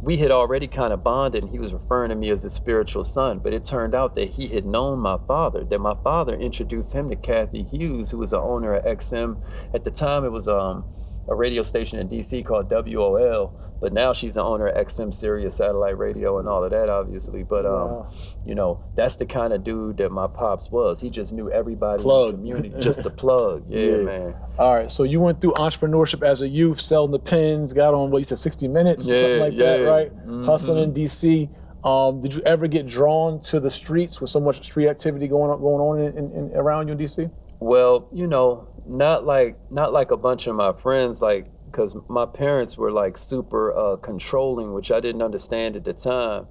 we had already kind of bonded, and he was referring to me as his spiritual son. But it turned out that he had known my father, that my father introduced him to Kathy Hughes, who was the owner of XM. At the time, it was a radio station in DC called WOL, but now she's the owner of XM Sirius satellite radio and all of that, obviously. But that's the kind of dude that my pops was. He just knew everybody in the community, just a plug. Yeah, man. All right, so you went through entrepreneurship as a youth, selling the pens, got on what you said, 60 Minutes, something like that, right? Hustling in DC. Did you ever get drawn to the streets with so much street activity going on in around you in DC? Well, not like a bunch of my friends, like, because my parents were like super controlling, which I didn't understand at the time.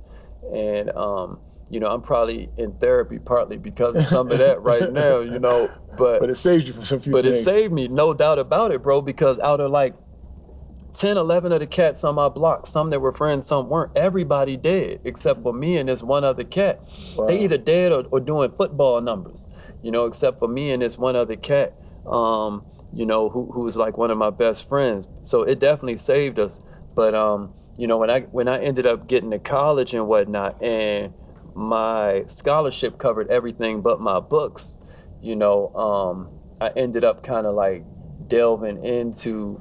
And I'm probably in therapy partly because of some of that right now, but it saved you from some few things. But it saved me, no doubt about it, bro, because out of like 10, 11 of the cats on my block, some that were friends, some weren't, everybody dead except for me and this one other cat. Wow. They either dead or doing football numbers, except for me and this one other cat. Who was like one of my best friends. So it definitely saved us. But when I ended up getting to college and whatnot, and my scholarship covered everything but my books, I ended up kind of like delving into,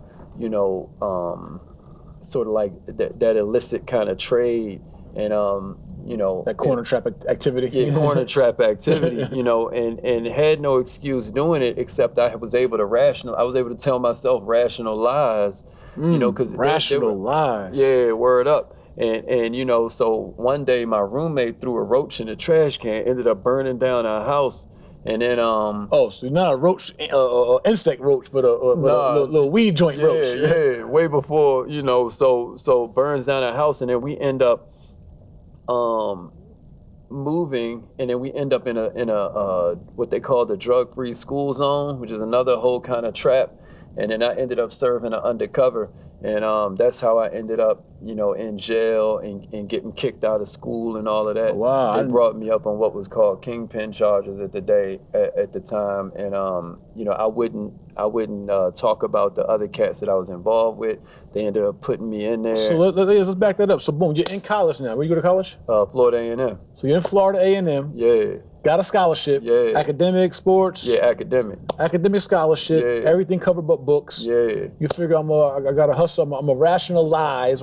sort of like that illicit kind of trade and that corner trap activity. Yeah, corner trap activity, and had no excuse doing it except I was able to tell myself rational lies, because rational lies. Yeah, word up. And so one day my roommate threw a roach in the trash can, ended up burning down our house. And then so not a roach, insect roach, but a little weed joint roach. Yeah, way before, so burns down our house, and then we end up moving, and then we end up in a what they call the drug-free school zone, which is another whole kind of trap. And then I ended up serving an undercover, and that's how I ended up, in jail and getting kicked out of school and all of that. Wow. They brought me up on what was called kingpin charges at the time, and I wouldn't talk about the other cats that I was involved with. They ended up putting me in there. So let's back that up. So boom, you're in college now. Where you go to college? Florida A&M. So you're in Florida A&M. Yeah. Got a scholarship. Yeah. Academic, sports. Yeah, academic. Academic scholarship. Yeah. Everything covered but books. Yeah. You figure I got to hustle. I'm a rationalize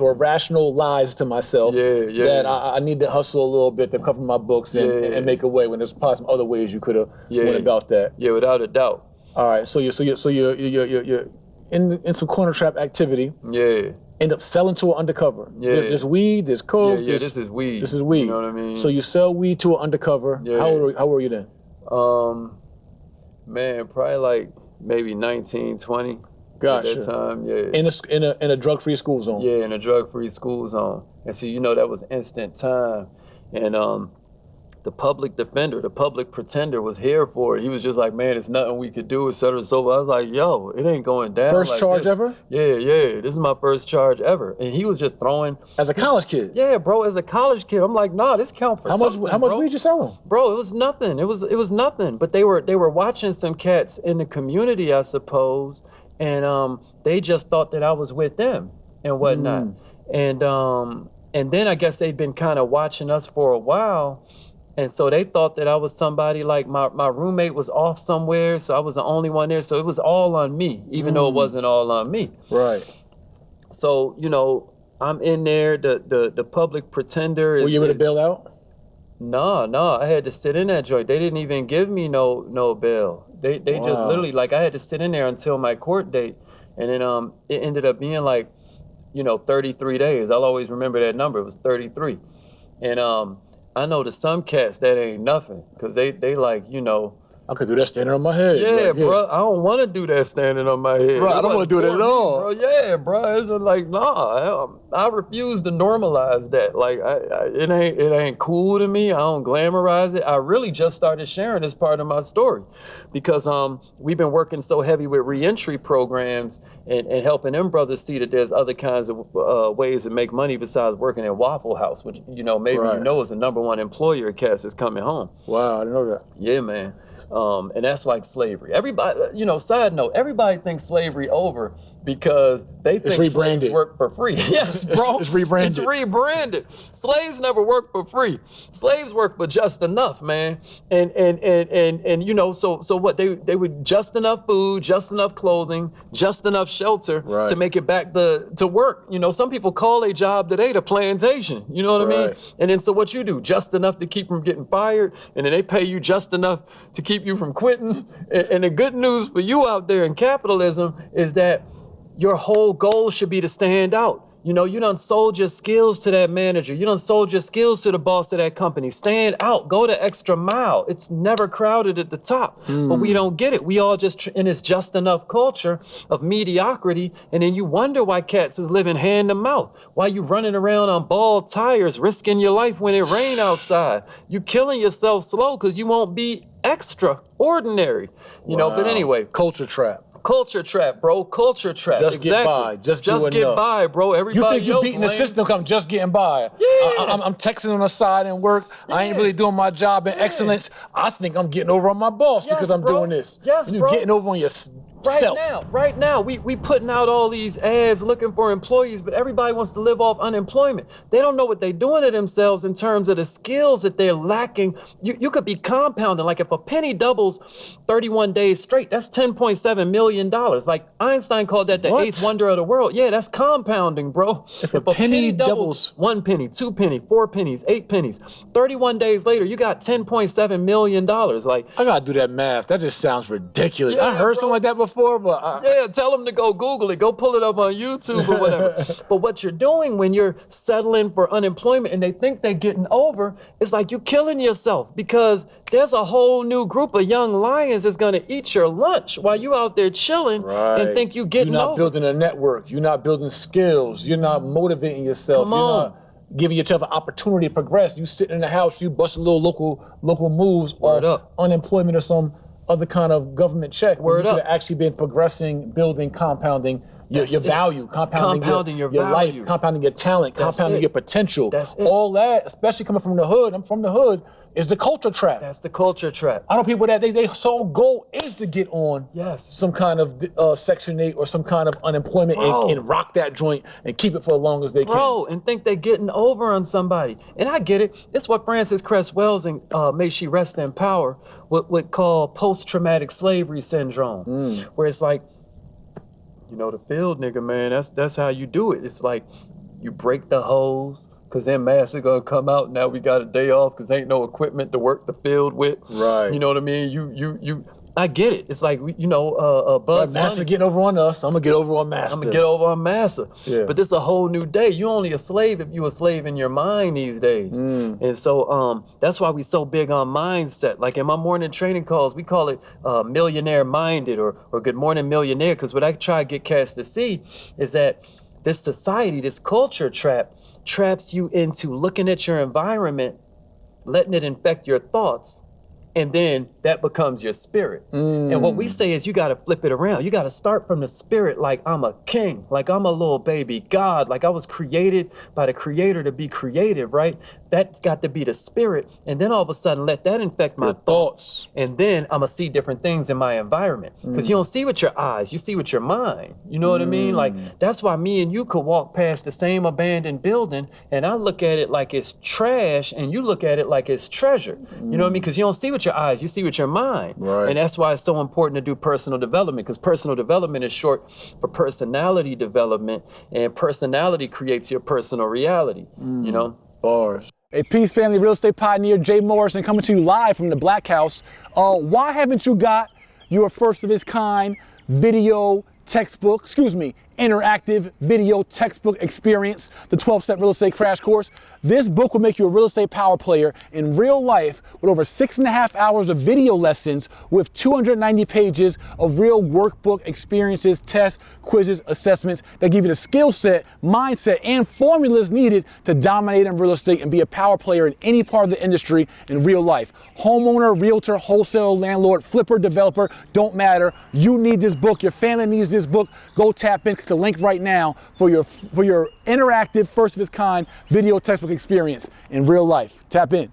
to myself that I need to hustle a little bit to cover my books and make a way when there's probably some other ways you could have went about that. Yeah, without a doubt. All right. So you're in some corner trap activity. Yeah. End up selling to an undercover. Yeah. There's weed, there's coke. Yeah, this is weed. This is weed. You know what I mean? So you sell weed to an undercover. Yeah. How old were you then? Man, probably like maybe 19, 20. Gotcha. At that time, yeah. In a drug-free school zone. Yeah, in a drug-free school zone. And so, that was instant time. And the public defender, the public pretender was here for it. He was just like, man, it's nothing we could do, et cetera, and so forth. I was like, yo, it ain't going down. First like charge this. ever? Yeah. This is my first charge ever. And he was just throwing. As a college kid? Yeah, bro, as a college kid. I'm like, nah, this count for something. How much weed you selling? Bro, it was nothing. It was nothing. But they were watching some cats in the community, I suppose, and they just thought that I was with them and whatnot. And then I guess they'd been kind of watching us for a while. And so they thought that I was somebody, like my roommate was off somewhere, so I was the only one there. So it was all on me, even though it wasn't all on me. Right. So, I'm in there, the public pretender is— Were you able to bail out? No, I had to sit in that joint. They didn't even give me no bail. They just literally, like, I had to sit in there until my court date. And then it ended up being like, 33 days. I'll always remember that number. It was 33. And I know to some cats that ain't nothing, because they like, I could do that standing on my head. Yeah, bro. I don't want to do that standing on my head. Bro, I don't want to do that at all. Bro, yeah, bro. It's just like, nah. I refuse to normalize that. Like, it ain't cool to me. I don't glamorize it. I really just started sharing this part of my story, because we've been working so heavy with reentry programs and helping them brothers see that there's other kinds of ways to make money besides working at Waffle House, which maybe is the #1 employer at cats is coming home. Wow, I didn't know that. Yeah, man. And that's like slavery. Everybody, side note, everybody thinks slavery over because they think slaves work for free. Yes, bro. It's rebranded. It's rebranded. Slaves never work for free. Slaves work for just enough, man. And so what, they would just enough food, just enough clothing, just enough shelter to make it back to work. Some people call a job today the plantation. You know what I mean? And then so what you do, just enough to keep from getting fired, and then they pay you just enough to keep you from quitting. And the good news for you out there in capitalism is that your whole goal should be to stand out. You done sold your skills to that manager. You done sold your skills to the boss of that company. Stand out. Go the extra mile. It's never crowded at the top. But we don't get it. We all just in this just enough culture of mediocrity. And then you wonder why cats is living hand to mouth. Why you running around on bald tires, risking your life when it rain outside. You killing yourself slow because you won't be extraordinary. But anyway. Culture trap. Culture trap, bro. Culture trap. Just get by. Just get by, bro. Everybody you think you're else beating the system? I'm just getting by. Yeah. I'm texting on the side and work. Yeah. I ain't really doing my job in excellence. I think I'm getting over on my boss because I'm doing this. Yes, you're getting over on yourself. Right now, we putting out all these ads looking for employees, but everybody wants to live off unemployment. They don't know what they're doing to themselves in terms of the skills that they're lacking. You could be compounding. Like if a penny doubles 31 days straight, that's $10.7 million. Like Einstein called that the eighth wonder of the world. Yeah, that's compounding, bro. If a penny doubles 1 penny, 2 pennies, 4 pennies, 8 pennies, 31 days later, you got $10.7 million. Like, I gotta do that math. That just sounds ridiculous. I heard something like that before. But tell them to go Google it. Go pull it up on YouTube or whatever. But what you're doing when you're settling for unemployment and they think they're getting over, it's like you're killing yourself, because there's a whole new group of young lions that's going to eat your lunch while you out there chilling and think you're getting over. You're not building a network. You're not building skills. You're not motivating yourself. Come on. You're not giving yourself an opportunity to progress. You sitting in the house, you busting little local moves off unemployment or some other kind of government check. Word you up. could have actually been progressing, building, compounding your value, compounding your life, compounding your talent, compounding your potential. That's it. All that, especially coming from the hood, I'm from the hood, is the culture trap. That's the culture trap. I know people that they sole goal is to get on some kind of Section 8 or some kind of unemployment and rock that joint and keep it for as long as they can. And think they're getting over on somebody. And I get it. It's what Frances Cress Welsing, may she rest in power, would call post-traumatic slavery syndrome, where it's like, you know, the field nigga, man, that's how you do it. It's like you break the hose, because then master gonna come out. Now we got a day off because ain't no equipment to work the field with. Right. You know what I mean? I get it. It's like, you know, Bud's Master getting over on us. I'm gonna get over on Master. I'm gonna get over on Master. Yeah. But this is a whole new day. You only a slave if you a slave in your mind these days. And so that's why we so big on mindset. Like in my morning training calls, we call it millionaire minded or good morning millionaire. Because what I try to get cats to see is that this society, this culture traps you into looking at your environment, letting it infect your thoughts, and then that becomes your spirit. And what we say is you gotta flip it around. You gotta start from the spirit like I'm a king, like I'm a little baby God, like I was created by the creator to be creative, right? That got to be the spirit. And then all of a sudden let that infect my thoughts. And then I'm gonna see different things in my environment. Because you don't see with your eyes, you see with your mind. You know what I mean? Like that's why me and you could walk past the same abandoned building and I look at it like it's trash and you look at it like it's treasure. You know what I mean? Because you don't see with your eyes, you see with your mind. Right. And that's why it's so important to do personal development, because personal development is short for personality development, and personality creates your personal reality, you know? Bars. A Peace Family real estate pioneer, Jay Morrison, coming to you live from the Black House. Why haven't you got your first of its kind video textbook, interactive video textbook experience, the 12-step real estate crash course? This book will make you a real estate power player in real life with over 6.5 hours of video lessons with 290 pages of real workbook experiences, tests, quizzes, assessments that give you the skill set, mindset, and formulas needed to dominate in real estate and be a power player in any part of the industry in real life. Homeowner, realtor, wholesaler, landlord, flipper, developer, don't matter. You need this book. Your family needs this book. Go tap in, click the link right now for your interactive, first of its kind video textbook experience in real life. Tap in.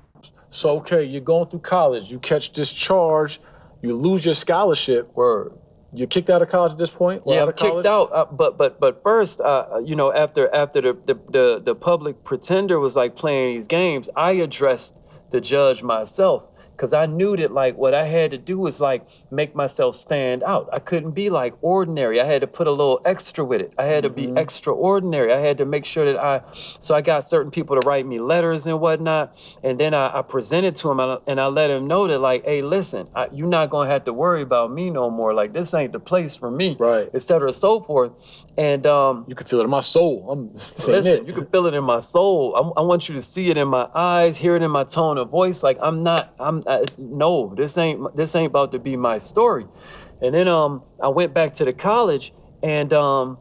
So, okay, you're going through college, you catch this charge, you lose your scholarship. Word. You're kicked out of college at this point? Yeah, I'm kicked out. But first, you know, after the public pretender was like playing these games, I addressed the judge myself. Because I knew that like what I had to do was like make myself stand out. I couldn't be like ordinary. I had to put a little extra with it. I had to be extraordinary. I had to make sure that so I got certain people to write me letters and whatnot. And then I presented to them and I let them know that like, hey, listen, you're not gonna have to worry about me no more. Like this ain't the place for me, right? Et cetera, so forth. And you can feel it in my soul. I'm saying listen, you can feel it in my soul. I want you to see it in my eyes, hear it in my tone of voice. Like no, this ain't about to be my story. And then I went back to the college and so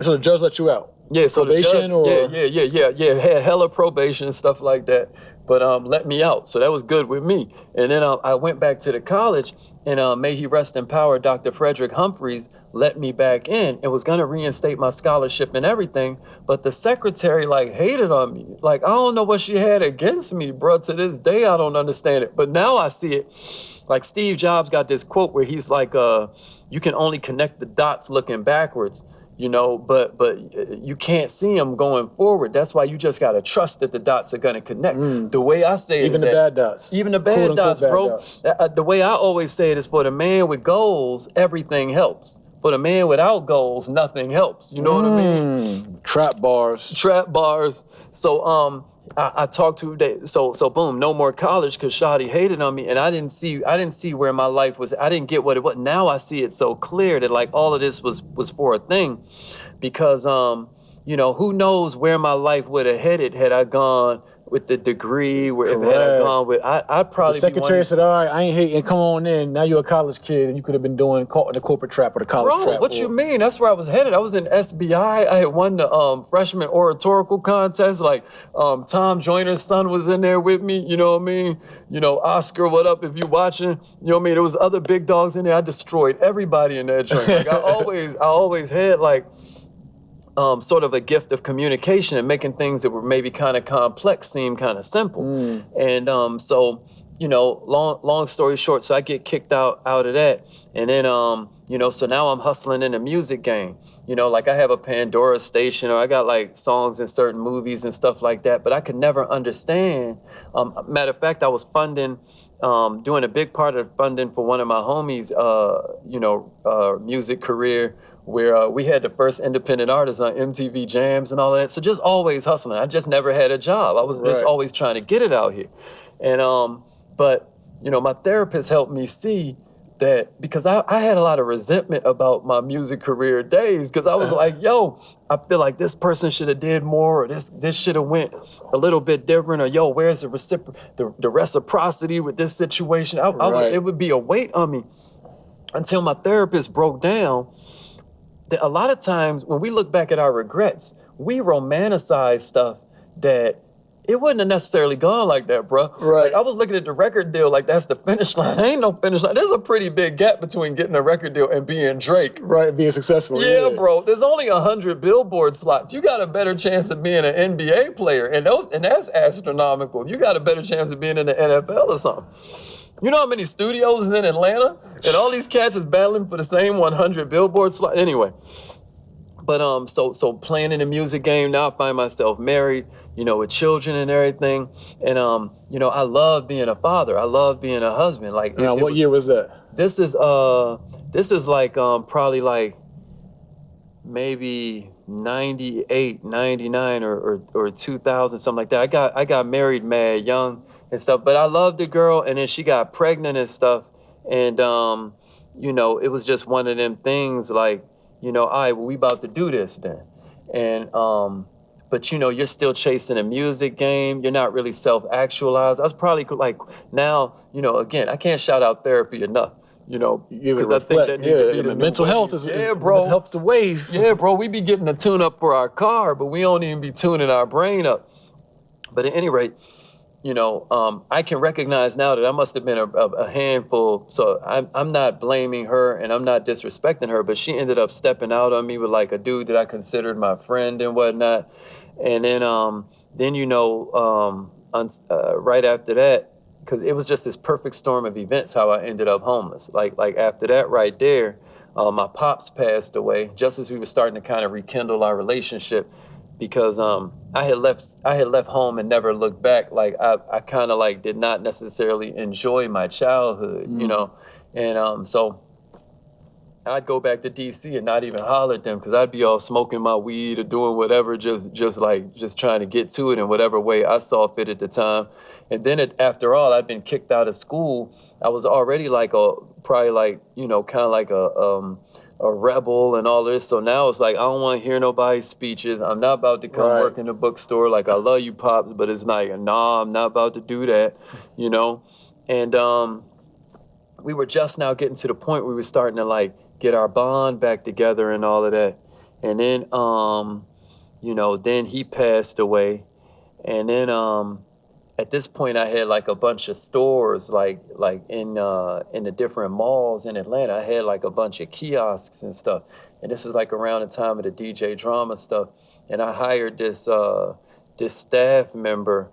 the judge let you out? Yeah, so probation the judge, yeah, had hella probation and stuff like that, but let me out. So that was good with me. And then I went back to the college and may he rest in power, Dr. Frederick Humphreys let me back in and was gonna reinstate my scholarship and everything, but the secretary like hated on me. Like, I don't know what she had against me, bro. To this day, I don't understand it. But now I see it. Like Steve Jobs got this quote where he's like, you can only connect the dots looking backwards. You know, but you can't see them going forward. That's why you just gotta trust that the dots are gonna connect. The way I say it, even the bad dots, even the bad dots, bro. The way I always say it is, for the man with goals, everything helps. For the man without goals, nothing helps. You know what I mean? Trap bars. So I talked to so boom, no more college because Shawty hated on me, and I didn't see where my life was. I didn't get what it was. Now I see it so clear that like all of this was for a thing, because you know, who knows where my life would have headed had I gone with the degree, where if had I gone with, I'd probably the secretary said, all right, I ain't hating, come on in. Now you're a college kid and you could have been doing caught in the corporate trap or the college trap. Bro, what you mean? That's where I was headed. I was in SBI. I had won the freshman oratorical contest. Like Tom Joyner's son was in there with me. You know what I mean? You know, Oscar, what up if you watching? You know what I mean? There was other big dogs in there. I destroyed everybody in that joint. Like I always had like sort of a gift of communication and making things that were maybe kind of complex seem kind of simple. And so, you know, long story short, so I get kicked out of that. And then, you know, so now I'm hustling in the music game. You know, like I have a Pandora station, or I got like songs in certain movies and stuff like that, but I could never understand. Matter of fact, I was funding, doing a big part of funding for one of my homies, you know, music career, where we had the first independent artists on MTV Jams and all that. So just always hustling. I just never had a job. I was just always trying to get it out here. And, but, you know, my therapist helped me see that, because I had a lot of resentment about my music career days, because I was like, yo, I feel like this person should have did more, or this should have went a little bit different, or yo, where's the reciprocity with this situation? It would be a weight on me until my therapist broke down that a lot of times when we look back at our regrets, we romanticize stuff that it wouldn't have necessarily gone like that, bro. Like I was looking at the record deal like that's the finish line. There ain't no finish line. There's a pretty big gap between getting a record deal and being Drake. Right, being successful. Yeah, bro. There's only 100 Billboard slots. You got a better chance of being an NBA player, and that's astronomical. You got a better chance of being in the NFL or something. You know how many studios is in Atlanta? And all these cats is battling for the same 100 Billboard slots. Anyway, but so playing in the music game, now I find myself married, you know, with children and everything. And, you know, I love being a father. I love being a husband. Like, now, what year was that? This is like, probably like maybe 98, 99 or 2000, something like that. I got married mad young and stuff, but I loved the girl, and then she got pregnant and stuff. And, you know, it was just one of them things like, you know, all right, well, we about to do this then. And, but you know, you're still chasing a music game. You're not really self-actualized. I was probably like, now, you know, again, I can't shout out therapy enough, you know, because I think that needs to be the mental health is, bro. Mental health the wave. Yeah, bro, we be getting a tune up for our car, but we don't even be tuning our brain up. But at any rate, you know, I can recognize now that I must have been a handful. So I'm not blaming her and I'm not disrespecting her, but she ended up stepping out on me with like a dude that I considered my friend and whatnot. And then you know, right after that, because it was just this perfect storm of events how I ended up homeless. Like after that right there, my pops passed away just as we were starting to kind of rekindle our relationship. Because I had left home and never looked back. Like I kind of like did not necessarily enjoy my childhood, you know, and so I'd go back to DC and not even holler at them because I'd be all smoking my weed or doing whatever, just trying to get to it in whatever way I saw fit at the time. And then after all, I'd been kicked out of school. I was already like probably like, you know, kind of like a rebel and all this. So now it's like, I don't want to hear nobody's speeches. I'm not about to come work in the bookstore. Like, I love you, Pops, but it's like, nah, I'm not about to do that, you know? And we were just now getting to the point where we were starting to like get our bond back together and all of that. And then, you know, then he passed away. And then at this point I had like a bunch of stores like in the different malls in Atlanta. I had like a bunch of kiosks and stuff. And this is like around the time of the DJ drama stuff. And I hired this staff member,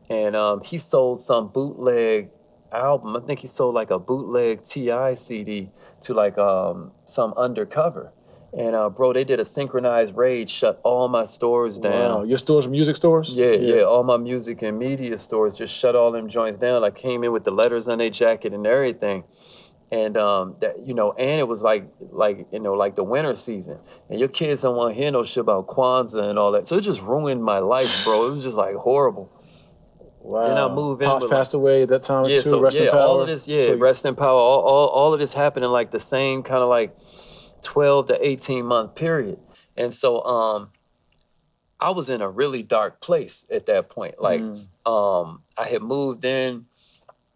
and he sold some bootleg album. I think he sold like a bootleg T.I. CD to like some Undercover. And bro, they did a synchronized raid, shut all my stores down. Wow. Your stores were music stores? Yeah, all my music and media stores just shut all them joints down. I came in with the letters on their jacket and everything. And that, you know, and it was like you know, like the winter season. And your kids don't want to hear no shit about Kwanzaa and all that. So it just ruined my life, bro. It was just like horrible. Wow. Then I moved in. Pops passed away at that time too. So rest in power. All of this, rest in power. All of this happened in like the same kind of like 12 to 18 month period. And so I was in a really dark place at that point. Like, I had moved in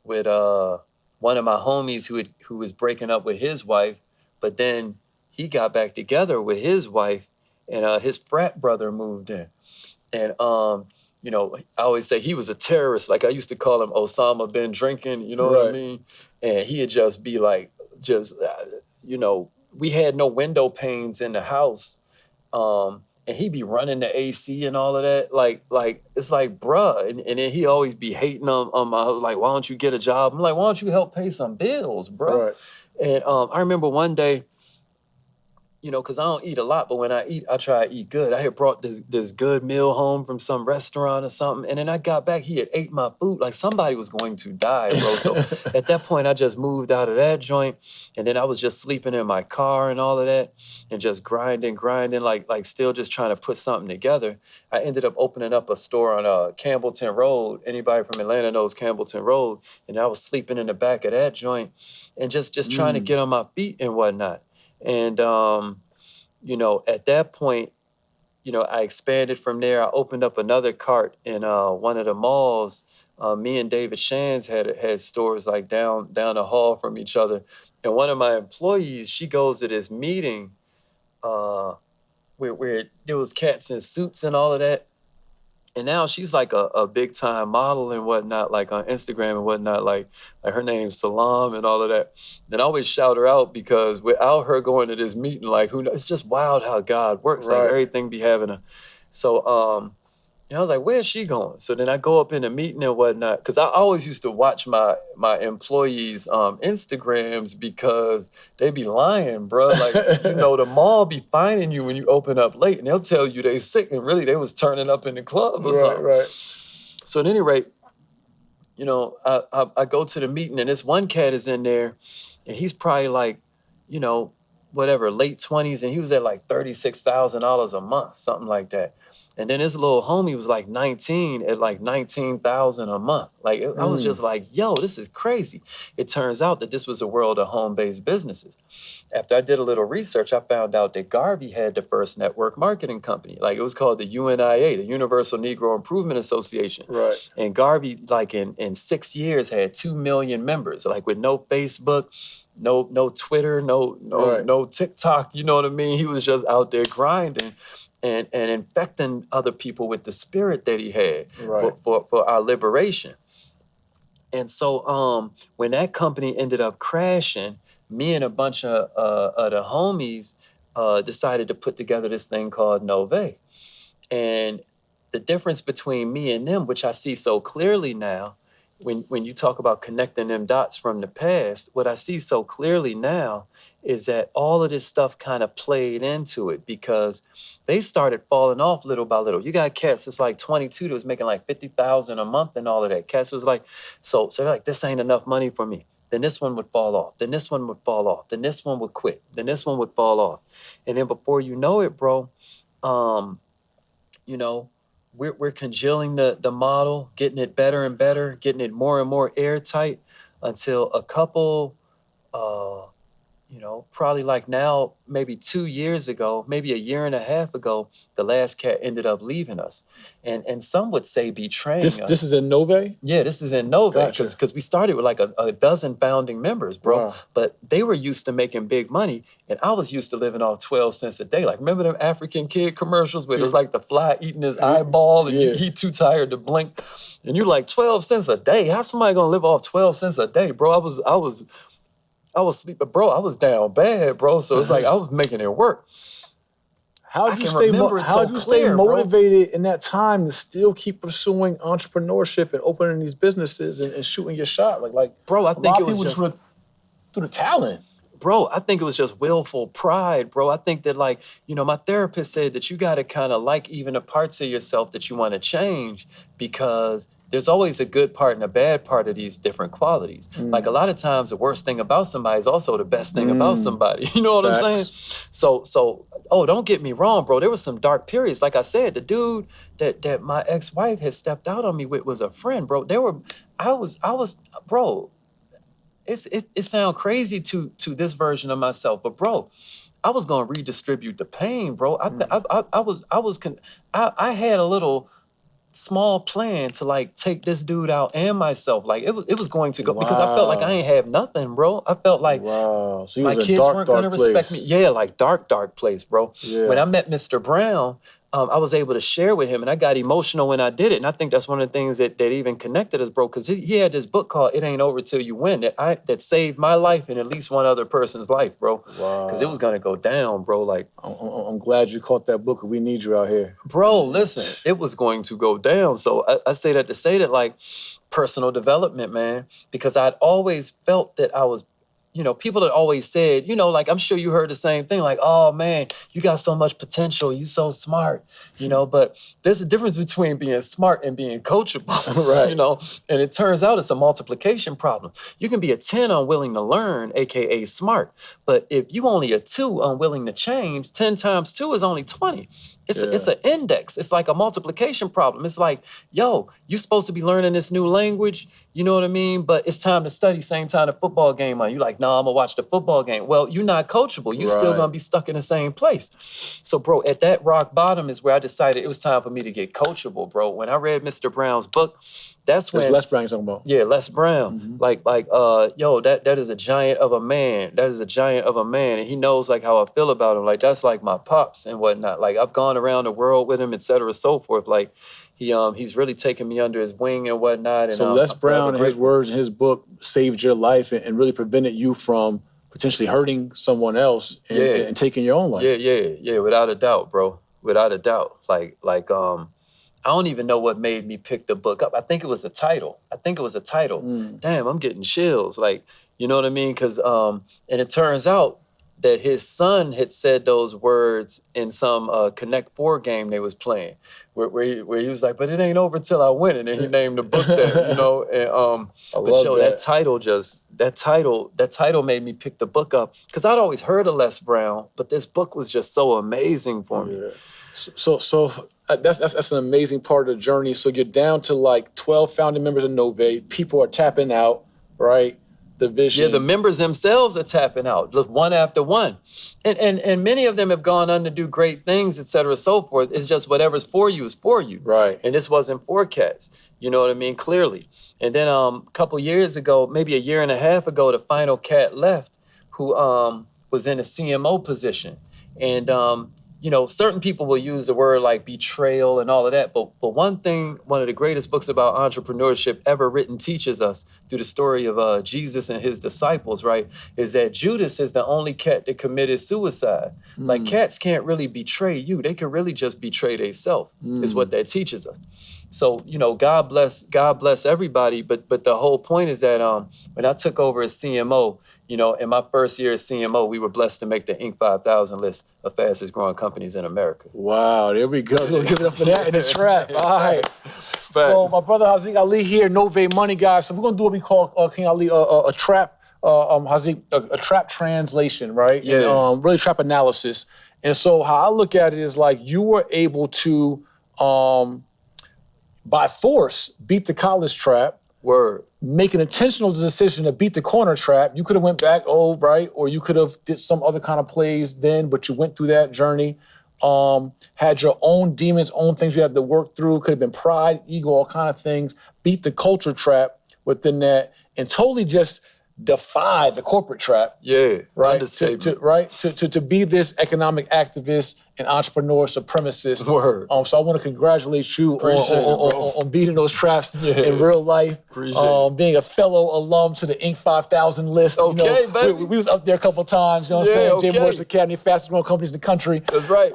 with one of my homies who was breaking up with his wife, but then he got back together with his wife, and his frat brother moved in. And you know, I always say he was a terrorist. Like I used to call him Osama bin drinking, you know what I mean? And he'd just be like, you know, we had no window panes in the house. And he'd be running the AC and all of that. Like it's like, bruh. And then he always be hating on my, like, why don't you get a job? I'm like, why don't you help pay some bills, bro? Right. And I remember one day, you know, because I don't eat a lot, but when I eat, I try to eat good. I had brought this good meal home from some restaurant or something, and then I got back, he had ate my food. Like somebody was going to die, bro. So at that point, I just moved out of that joint, and then I was just sleeping in my car and all of that, and just grinding, like still just trying to put something together. I ended up opening up a store on Campbellton Road. Anybody from Atlanta knows Campbellton Road, and I was sleeping in the back of that joint, and just trying to get on my feet and whatnot. And, you know, at that point, you know, I expanded from there. I opened up another cart in one of the malls. Me and David Shands had stores like down the hall from each other. And one of my employees, she goes to this meeting where there was cats in suits and all of that. And now she's like a big time model and whatnot, like on Instagram and whatnot, like her name's Salam and all of that. And I always shout her out because without her going to this meeting, like who knows, it's just wild how God works. Like everything be having a, so, and I was like, where's she going? So then I go up in a meeting and whatnot, because I always used to watch my employees' Instagrams because they be lying, bro. Like, you know, the mall be finding you when you open up late, and they'll tell you they sick, and really they was turning up in the club or something. Right. So at any rate, you know, I go to the meeting, and this one cat is in there, and he's probably like, you know, whatever, late 20s, and he was at like $36,000 a month, something like that. And then his little homie was like 19 at like $19,000 a month. Like I was just like, yo, this is crazy. It turns out that this was a world of home-based businesses. After I did a little research, I found out that Garvey had the first network marketing company. Like it was called the UNIA, the Universal Negro Improvement Association. Right. And Garvey, like in 6 years, had 2 million members, like with no Facebook, no Twitter, no TikTok. You know what I mean? He was just out there grinding and infecting other people with the spirit that he had for our liberation. And so when that company ended up crashing, me and a bunch of the homies decided to put together this thing called Novae. And the difference between me and them, which I see so clearly now, when you talk about connecting them dots from the past, what I see so clearly now is that all of this stuff kind of played into it because they started falling off little by little. You got cats that's like 22 that was making like $50,000 a month and all of that. Cats was like, so they're like, this ain't enough money for me. Then this one would fall off. Then this one would fall off. Then this one would quit. Then this one would fall off. And then before you know it, bro, you know, we're congealing the model, getting it better and better, getting it more and more airtight until a couple, you know, probably like now, maybe 2 years ago, maybe a year and a half ago, the last cat ended up leaving us. And some would say betraying us. This is in Novae? Yeah, this is in Novae because we started with like a dozen founding members, bro. Wow. But they were used to making big money, and I was used to living off 12 cents a day. Like, remember them African kid commercials where it was like the fly eating his eyeball and he too tired to blink? And you're like, 12 cents a day? How somebody gonna live off 12 cents a day, bro? I was sleeping, bro. I was down bad, bro. So it's like I was making it work. How do you stay motivated in that time to still keep pursuing entrepreneurship and opening these businesses and shooting your shot? Like, bro, I think it was just through the talent. Bro, I think it was just willful pride, bro. I think that, like, you know, my therapist said that you got to kind of like even the parts of yourself that you want to change because there's always a good part and a bad part of these different qualities. Like a lot of times the worst thing about somebody is also the best thing about somebody. You know what I'm saying? So, don't get me wrong, bro. There was some dark periods. Like I said, the dude that my ex-wife had stepped out on me with was a friend, bro. Bro, it sounds crazy to this version of myself, but bro, I was gonna redistribute the pain, bro. I had a little small plan to like take this dude out and myself. Like it was going to go because I felt like I ain't have nothing, bro. I felt like so my kids weren't gonna respect me. Yeah, like dark place, bro. Yeah. When I met Mr. Brown, I was able to share with him, and I got emotional when I did it. And I think that's one of the things that even connected us, bro, because he had this book called "It Ain't Over Till You Win" that saved my life and at least one other person's life, bro. Wow. Because it was gonna go down, bro. Like I'm glad you caught that book. We need you out here, bro. Listen, it was going to go down. So I say that to say that, like, personal development, man, because I'd always felt that I was. People that always said, like, I'm sure you heard the same thing, like, oh man, you got so much potential, you so smart, but there's a difference between being smart and being coachable, right? And it turns out it's a multiplication problem. You can be a 10 unwilling to learn, AKA smart, but if you only a 2 unwilling to change, 10 times 2 is only 20. It's an index. It's like a multiplication problem. It's like, yo, you're supposed to be learning this new language, you know what I mean? But it's time to study, same time the football game on. You're like, no, I'm gonna watch the football game. Well, you're not coachable. You're still gonna be stuck in the same place. So, bro, at that rock bottom is where I decided it was time for me to get coachable, bro. When I read Mr. Brown's book, that's when Les Brown you're talking about. Yeah, Les Brown. Mm-hmm. Yo, that is a giant of a man. That is a giant of a man. And he knows like how I feel about him. Like that's like my pops and whatnot. Like I've gone around the world with him, et cetera, so forth. Like he's really taken me under his wing and whatnot. And so Les Brown and his words in his book saved your life and really prevented you from potentially hurting someone else and taking your own life. Yeah, without a doubt, bro. Without a doubt. I don't even know what made me pick the book up. I think it was a title. Damn, I'm getting chills. Like, you know what I mean? Because, and it turns out that his son had said those words in some Connect 4 game they was playing, where he was like, but it ain't over till I win. And then he named the book that, and that title made me pick the book up. Because I'd always heard of Les Brown, but this book was just so amazing for me. So that's an amazing part of the journey. So you're down to like 12 founding members of Novae. People are tapping out, right? The vision. Yeah, the members themselves are tapping out, one after one. And many of them have gone on to do great things, et cetera, so forth. It's just whatever's for you is for you. Right. And this wasn't for cats. You know what I mean? Clearly. And then a couple years ago, maybe a year and a half ago, the final cat left who was in a CMO position. And certain people will use the word like betrayal and all of that. But one thing, one of the greatest books about entrepreneurship ever written teaches us through the story of Jesus and his disciples, right, is that Judas is the only cat that committed suicide. Like cats can't really betray you. They can really just betray themselves is what that teaches us. So, God bless everybody. But the whole point is that when I took over as CMO, in my first year as CMO, we were blessed to make the Inc. 5000 list of fastest growing companies in America. Wow, there we go. We'll give it up for that in the trap. All right. So my brother Haziq Ali here, Novae Money, guys. So we're going to do what we call, King Ali, a trap, Haziq, a trap translation, right? Yeah. And, really trap analysis. And so how I look at it is like you were able to, by force, beat the college trap. Word. Make an intentional decision to beat the corner trap. You could have went back, right? Or you could have did some other kind of plays then, but you went through that journey. Had your own demons, own things you had to work through. Could have been pride, ego, all kind of things. Beat the culture trap within that and totally just defy the corporate trap. Yeah, right. To be this economic activist and entrepreneur supremacist. Word. So I want to congratulate you on beating those traps in real life. Being a fellow alum to the Inc. 5000 list. Okay, baby. We was up there a couple of times. You know what I'm saying? Okay. jay-morrison-academy, fastest growing companies in the country. That's right.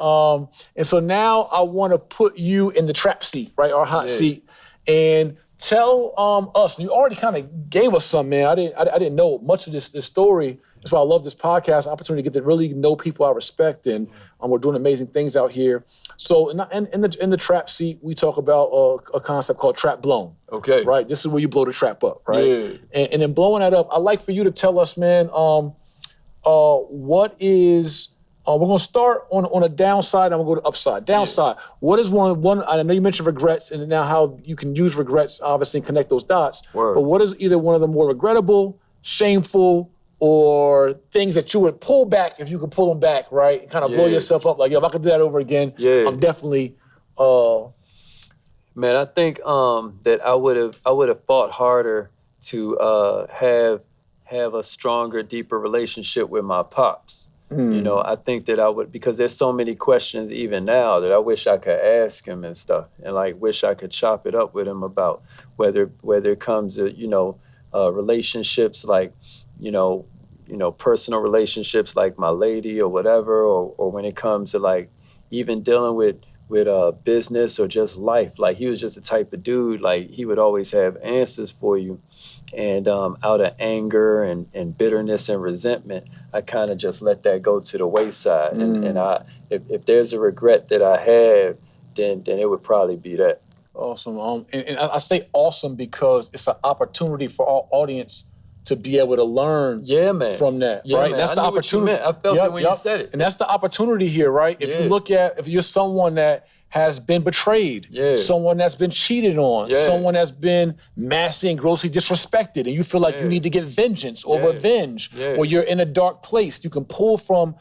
And so now I want to put you in the trap seat, right? Our hot seat, and tell us. You already kind of gave us some, man. I didn't know much of this story. That's why I love this podcast, opportunity to get to really know people I respect, and we're doing amazing things out here. So in the trap seat, we talk about a concept called trap blown. Okay. Right. This is where you blow the trap up, right? Yeah. And in blowing that up, I'd like for you to tell us, man, what is. We're going to start on a downside, and we'll go to upside. Downside, what is one, I know you mentioned regrets, and now how you can use regrets, obviously, and connect those dots. Word. But what is either one of them more regrettable, shameful, or things that you would pull back if you could pull them back, right? And kind of blow yourself up like, yo, if I could do that over again, I'm definitely. Man, I think that I would have fought harder to have a stronger, deeper relationship with my pops. You know, I think that I would, because there's so many questions even now that I wish I could ask him and stuff, and like wish I could chop it up with him about whether it comes to, you know, relationships like, you know, personal relationships like my lady or whatever, or when it comes to like even dealing with business or just life. Like he was just the type of dude, like he would always have answers for you. And out of anger and bitterness and resentment, I kind of just let that go to the wayside. And if there's a regret that I have, then it would probably be that. Awesome. And I say awesome because it's an opportunity for our audience to be able to learn from that, right? Man. That's the opportunity. I felt it when you said it. And that's the opportunity here, right? If you look at, if you're someone that has been betrayed, someone that's been cheated on, someone that's been massively and grossly disrespected, and you feel like you need to get vengeance or revenge, or you're in a dark place, you can pull from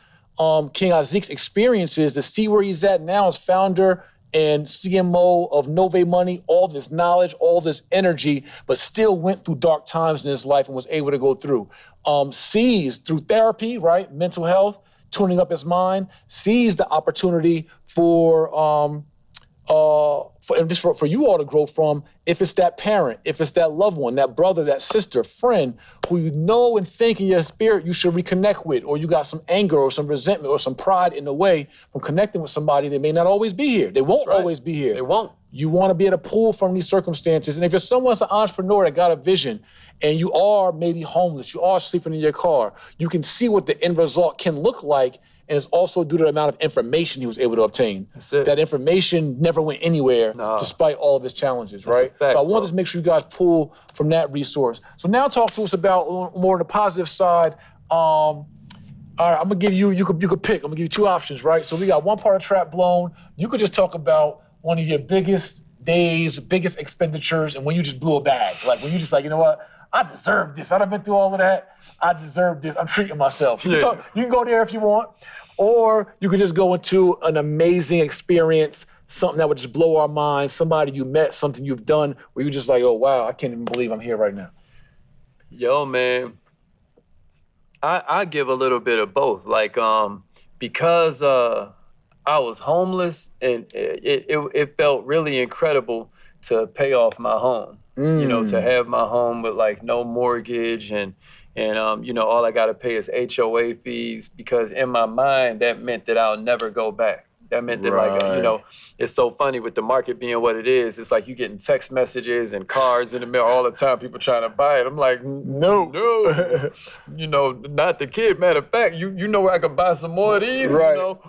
King Haziq's experiences to see where he's at now as founder and CMO of Novae Money, all this knowledge, all this energy, but still went through dark times in his life and was able to go through. Sees through therapy, right, mental health, tuning up his mind, sees the opportunity for you all to grow from, if it's that parent, if it's that loved one, that brother, that sister, friend, who you know and think in your spirit you should reconnect with, or you got some anger or some resentment or some pride in the way from connecting with somebody that may not always be here. They won't always be here. They won't. You want to be able to pull from these circumstances. And if you're someone that's an entrepreneur that got a vision and you are maybe homeless, you are sleeping in your car, you can see what the end result can look like. And it's also due to the amount of information he was able to obtain. That's it. That information never went anywhere despite all of his challenges, right? Fact, so I wanted to make sure you guys pull from that resource. So now talk to us about more on the positive side. All right, I'm gonna give you could pick. I'm gonna give you two options, right? So we got one part of Trap Blown. You could just talk about one of your biggest days, biggest expenditures, and when you just blew a bag. Like when you just like, you know what? I deserve this. I've been through all of that. I deserve this. I'm treating myself. You can go there if you want, or you could just go into an amazing experience, something that would just blow our minds, somebody you met, something you've done where you're just like, oh, wow, I can't even believe I'm here right now. Yo, man, I give a little bit of both. Like, because I was homeless and it felt really incredible to pay off my home. You know, to have my home with like no mortgage and you know, all I got to pay is HOA fees, because in my mind that meant that I'll never go back. That meant that like, you know, it's so funny with the market being what it is. It's like you getting text messages and cards in the mail all the time, people trying to buy it. I'm like, no, you know, not the kid. Matter of fact, you know where I could buy some more of these, you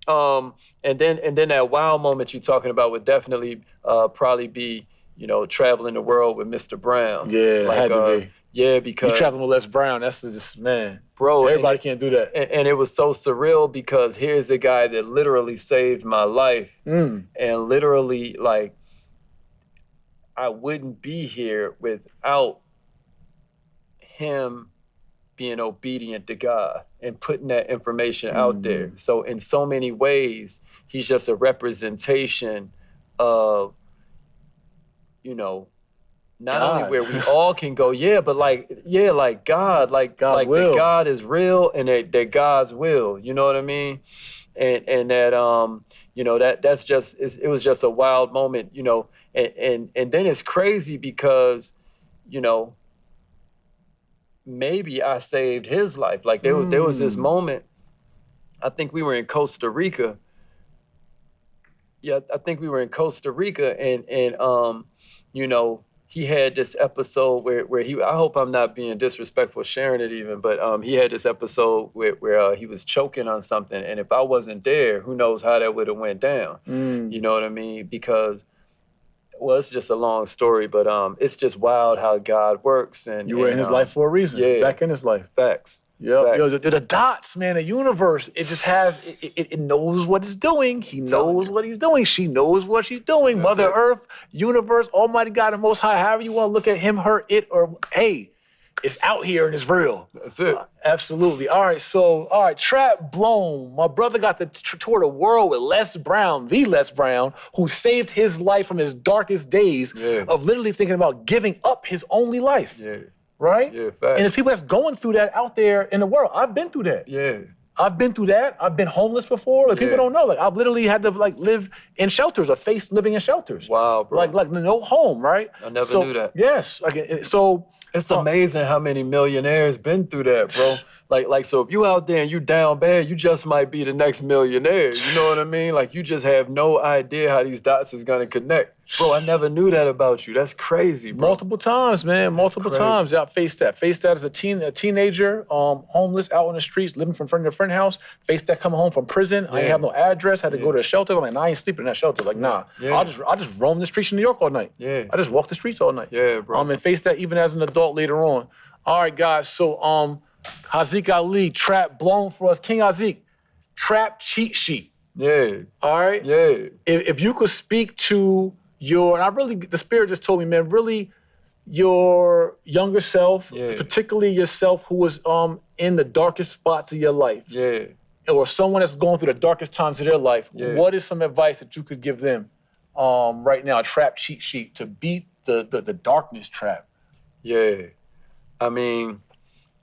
know? And then that wow moment you're talking about would definitely probably be, you know, traveling the world with Mr. Brown. Yeah, like, had to be. Yeah, because... You traveling with Les Brown, that's just, man. Bro. Everybody can't do that. And it was so surreal because here's a guy that literally saved my life. And literally, like, I wouldn't be here without him being obedient to God and putting that information out there. So in so many ways, he's just a representation of, you know, not God. only where we all can go, but like God, like God's will. That God is real and that God's will, you know what I mean? And that, you know, that's just, it was just a wild moment, you know, and then it's crazy because, you know, maybe I saved his life. Like there was this moment, I think we were in Costa Rica. Yeah, I think we were in Costa Rica and you know, he had this episode where he, I hope I'm not being disrespectful sharing it even, but he had this episode where he was choking on something, and if I wasn't there, who knows how that would have went down. You know what I mean? Because, well, it's just a long story, but it's just wild how God works. And you were in his life for a reason. Yeah. Back in his life. Facts. Yeah, yo, the dots, man, the universe, it just has, it knows what it's doing. He knows what he's doing. She knows what she's doing. That's Mother Earth, universe, Almighty God, and Most High, however you want to look at him, her, it, or, hey, it's out here and it's real. That's it. Absolutely. All right, Trap blown. My brother got to tour the world with Les Brown, the Les Brown, who saved his life from his darkest days of literally thinking about giving up his only life. Yeah. Right? Yeah, facts. And there's people that's going through that out there in the world. I've been through that. Yeah. I've been through that. I've been homeless before. Like people don't know. Like I've literally had to like live in shelters or face living in shelters. Wow, bro. Like no home, right? I never knew that. Yes. So it's amazing how many millionaires been through that, bro. Like so if you out there and you down bad, you just might be the next millionaire. You know what I mean? Like you just have no idea how these dots is gonna connect. Bro, I never knew that about you. That's crazy, bro. Multiple times, man. Multiple times. Yeah, I faced that. Faced that as a teenager, homeless out on the streets, living from friend to friend house. Faced that coming home from prison. I ain't have no address. Had to go to a shelter. I'm like, nah, I ain't sleeping in that shelter. Like, nah. I just roam the streets in New York all night. Yeah. I just walk the streets all night. Yeah, bro. And faced that even as an adult later on. All right, guys. So Haziq Ali, Trap blown for us. King Haziq, Trap cheat sheet. Yeah. All right? Yeah. If you could speak to the spirit just told me, man, really your younger self, particularly yourself who was in the darkest spots of your life. Yeah. Or someone that's going through the darkest times of their life. Yeah. What is some advice that you could give them right now, a trap cheat sheet to beat the darkness trap? Yeah. I mean,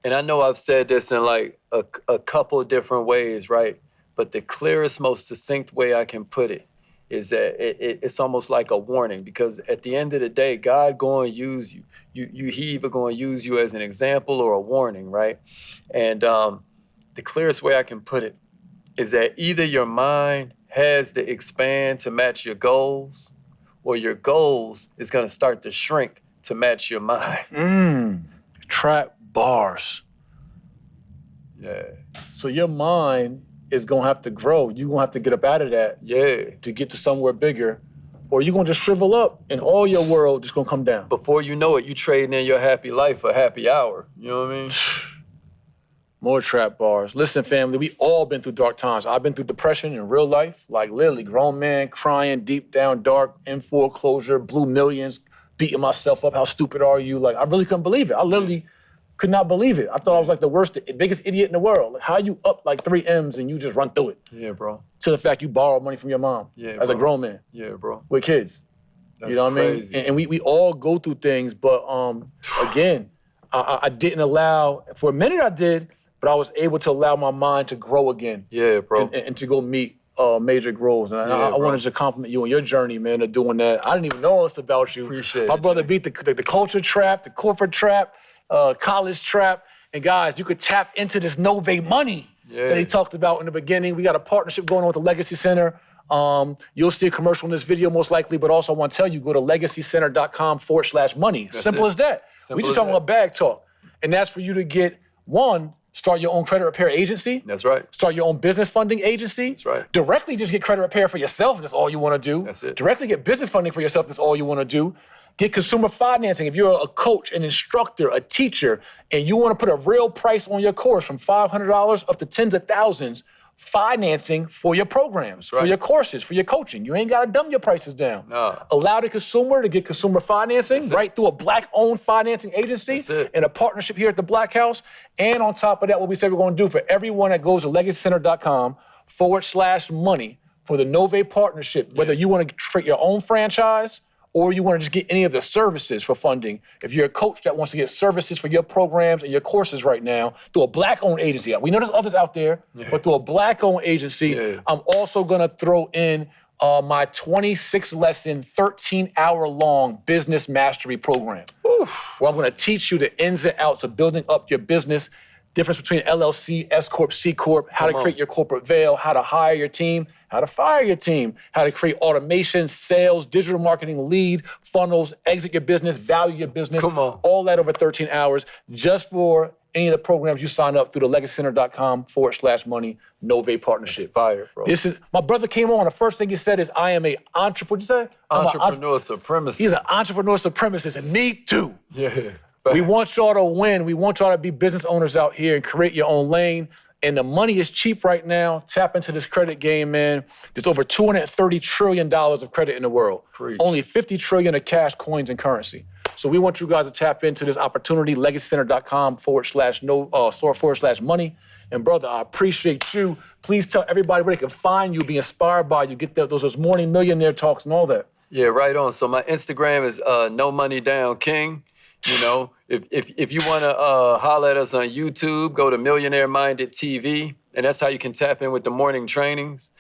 and I know I've said this in like a couple of different ways, right? But the clearest, most succinct way I can put it is that it's almost like a warning, because at the end of the day, God going to use you. He either going to use you as an example or a warning, right? And the clearest way I can put it is that either your mind has to expand to match your goals, or your goals is going to start to shrink to match your mind. Trap bars. Yeah. So your mind is going to have to grow. You're going to have to get up out of that to get to somewhere bigger, or you're going to just shrivel up and all your world just going to come down. Before you know it, you trading in your happy life for happy hour. You know what I mean? More trap bars. Listen, family, we all been through dark times. I've been through depression in real life, like literally grown man crying deep down dark, in foreclosure, blew millions, beating myself up. How stupid are you? Like, I really couldn't believe it. I literally could not believe it. I thought I was like the biggest idiot in the world. Like, how you up like 3 M's and you just run through it? Yeah, bro. To the fact you borrowed money from your mom as a grown man. Yeah, bro. With kids. That's you know what crazy. I mean? And we all go through things, but again, I didn't allow, for a minute I did, but I was able to allow my mind to grow again. Yeah, bro. And to go meet major goals. And I wanted to compliment you on your journey, man, of doing that. I didn't even know all this about you. Appreciate it. My brother beat the culture trap, the corporate trap, college trap. And guys, you could tap into this Novae Money that he talked about in the beginning. We got a partnership going on with the Legacy Center. You'll see a commercial in this video most likely, but also I want to tell you, go to legacycenter.com/money. Simple as that. We just talking about bag talk. And that's for you to get, one, start your own credit repair agency. That's right. Start your own business funding agency. That's right. Directly just get credit repair for yourself if that's all you want to do. That's it. Directly get business funding for yourself if that's all you want to do. Get consumer financing. If you're a coach, an instructor, a teacher, and you want to put a real price on your course from $500 up to tens of thousands, financing for your programs, for your courses, for your coaching. You ain't got to dumb your prices down. No. Allow the consumer to get consumer financing right through a Black-owned financing agency and a partnership here at the Black House. And on top of that, what we said we're going to do for everyone that goes to legacycenter.com/money for the Novae partnership, whether you want to create your own franchise or you want to just get any of the services for funding. If you're a coach that wants to get services for your programs and your courses right now through a Black-owned agency, we know there's others out there, but through a Black-owned agency, I'm also going to throw in my 26-lesson, 13-hour-long business mastery program, where I'm going to teach you the ins and outs of building up your business, difference between LLC, S Corp, C Corp, how to create your corporate veil, how to hire your team, how to fire your team, how to create automation, sales, digital marketing, lead, funnels, exit your business, value your business. All that over 13 hours just for any of the programs you sign up through the legacycenter.com/money Novae partnership. Fire, bro. This is, my brother came on, the first thing he said is, I am a entrepreneur. What'd you say? Entrepreneur supremacist. He's an entrepreneur supremacist, and me too. Yeah. We want y'all to win. We want y'all to be business owners out here and create your own lane. And the money is cheap right now. Tap into this credit game, man. There's over $230 trillion of credit in the world. Preach. Only $50 trillion of cash, coins, and currency. So we want you guys to tap into this opportunity, legacycenter.com/store/money. And brother, I appreciate you. Please tell everybody where they can find you, be inspired by you, get those morning millionaire talks and all that. Yeah, right on. So my Instagram is No Money Down King. You know, if you want to holler at us on YouTube, go to Millionaire Minded TV, and that's how you can tap in with the morning trainings.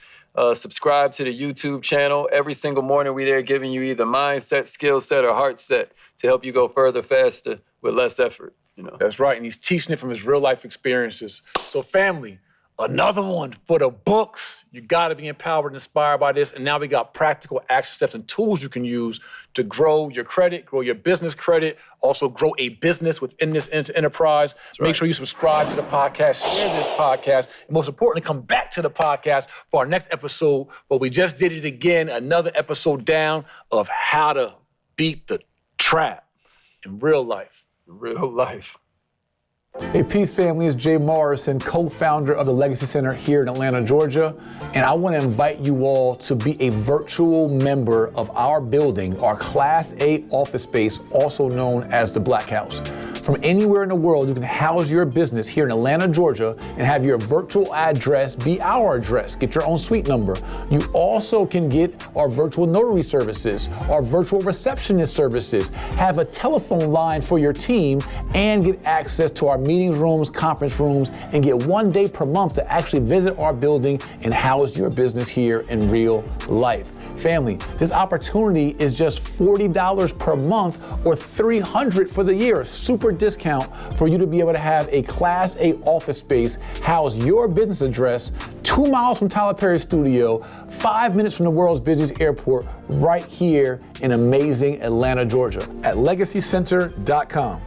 Subscribe to the YouTube channel. Every single morning we there giving you either mindset, skill set, or heart set to help you go further, faster, with less effort. You know. That's right, and he's teaching it from his real life experiences. So family, another one for the books. You gotta be empowered and inspired by this. And now we got practical action steps and tools you can use to grow your credit, grow your business credit, also grow a business within this enterprise. Make sure you subscribe to the podcast, share this podcast, and most importantly, come back to the podcast for our next episode. But we just did it again, another episode down of how to beat the trap in real life. Real life. Hey, Peace family, it's Jay Morrison, co-founder of the Legacy Center here in Atlanta, Georgia. And I want to invite you all to be a virtual member of our building, our Class A office space, also known as the Black House. From anywhere in the world, you can house your business here in Atlanta, Georgia, and have your virtual address be our address. Get your own suite number. You also can get our virtual notary services, our virtual receptionist services, have a telephone line for your team, and get access to our meeting rooms, conference rooms, and get 1 day per month to actually visit our building and house your business here in real life. Family, this opportunity is just $40 per month or $300 for the year. Super discount for you to be able to have a Class A office space, house your business address 2 miles from Tyler Perry's studio, 5 minutes from the world's busiest airport, right here in amazing Atlanta, Georgia, at legacycenter.com.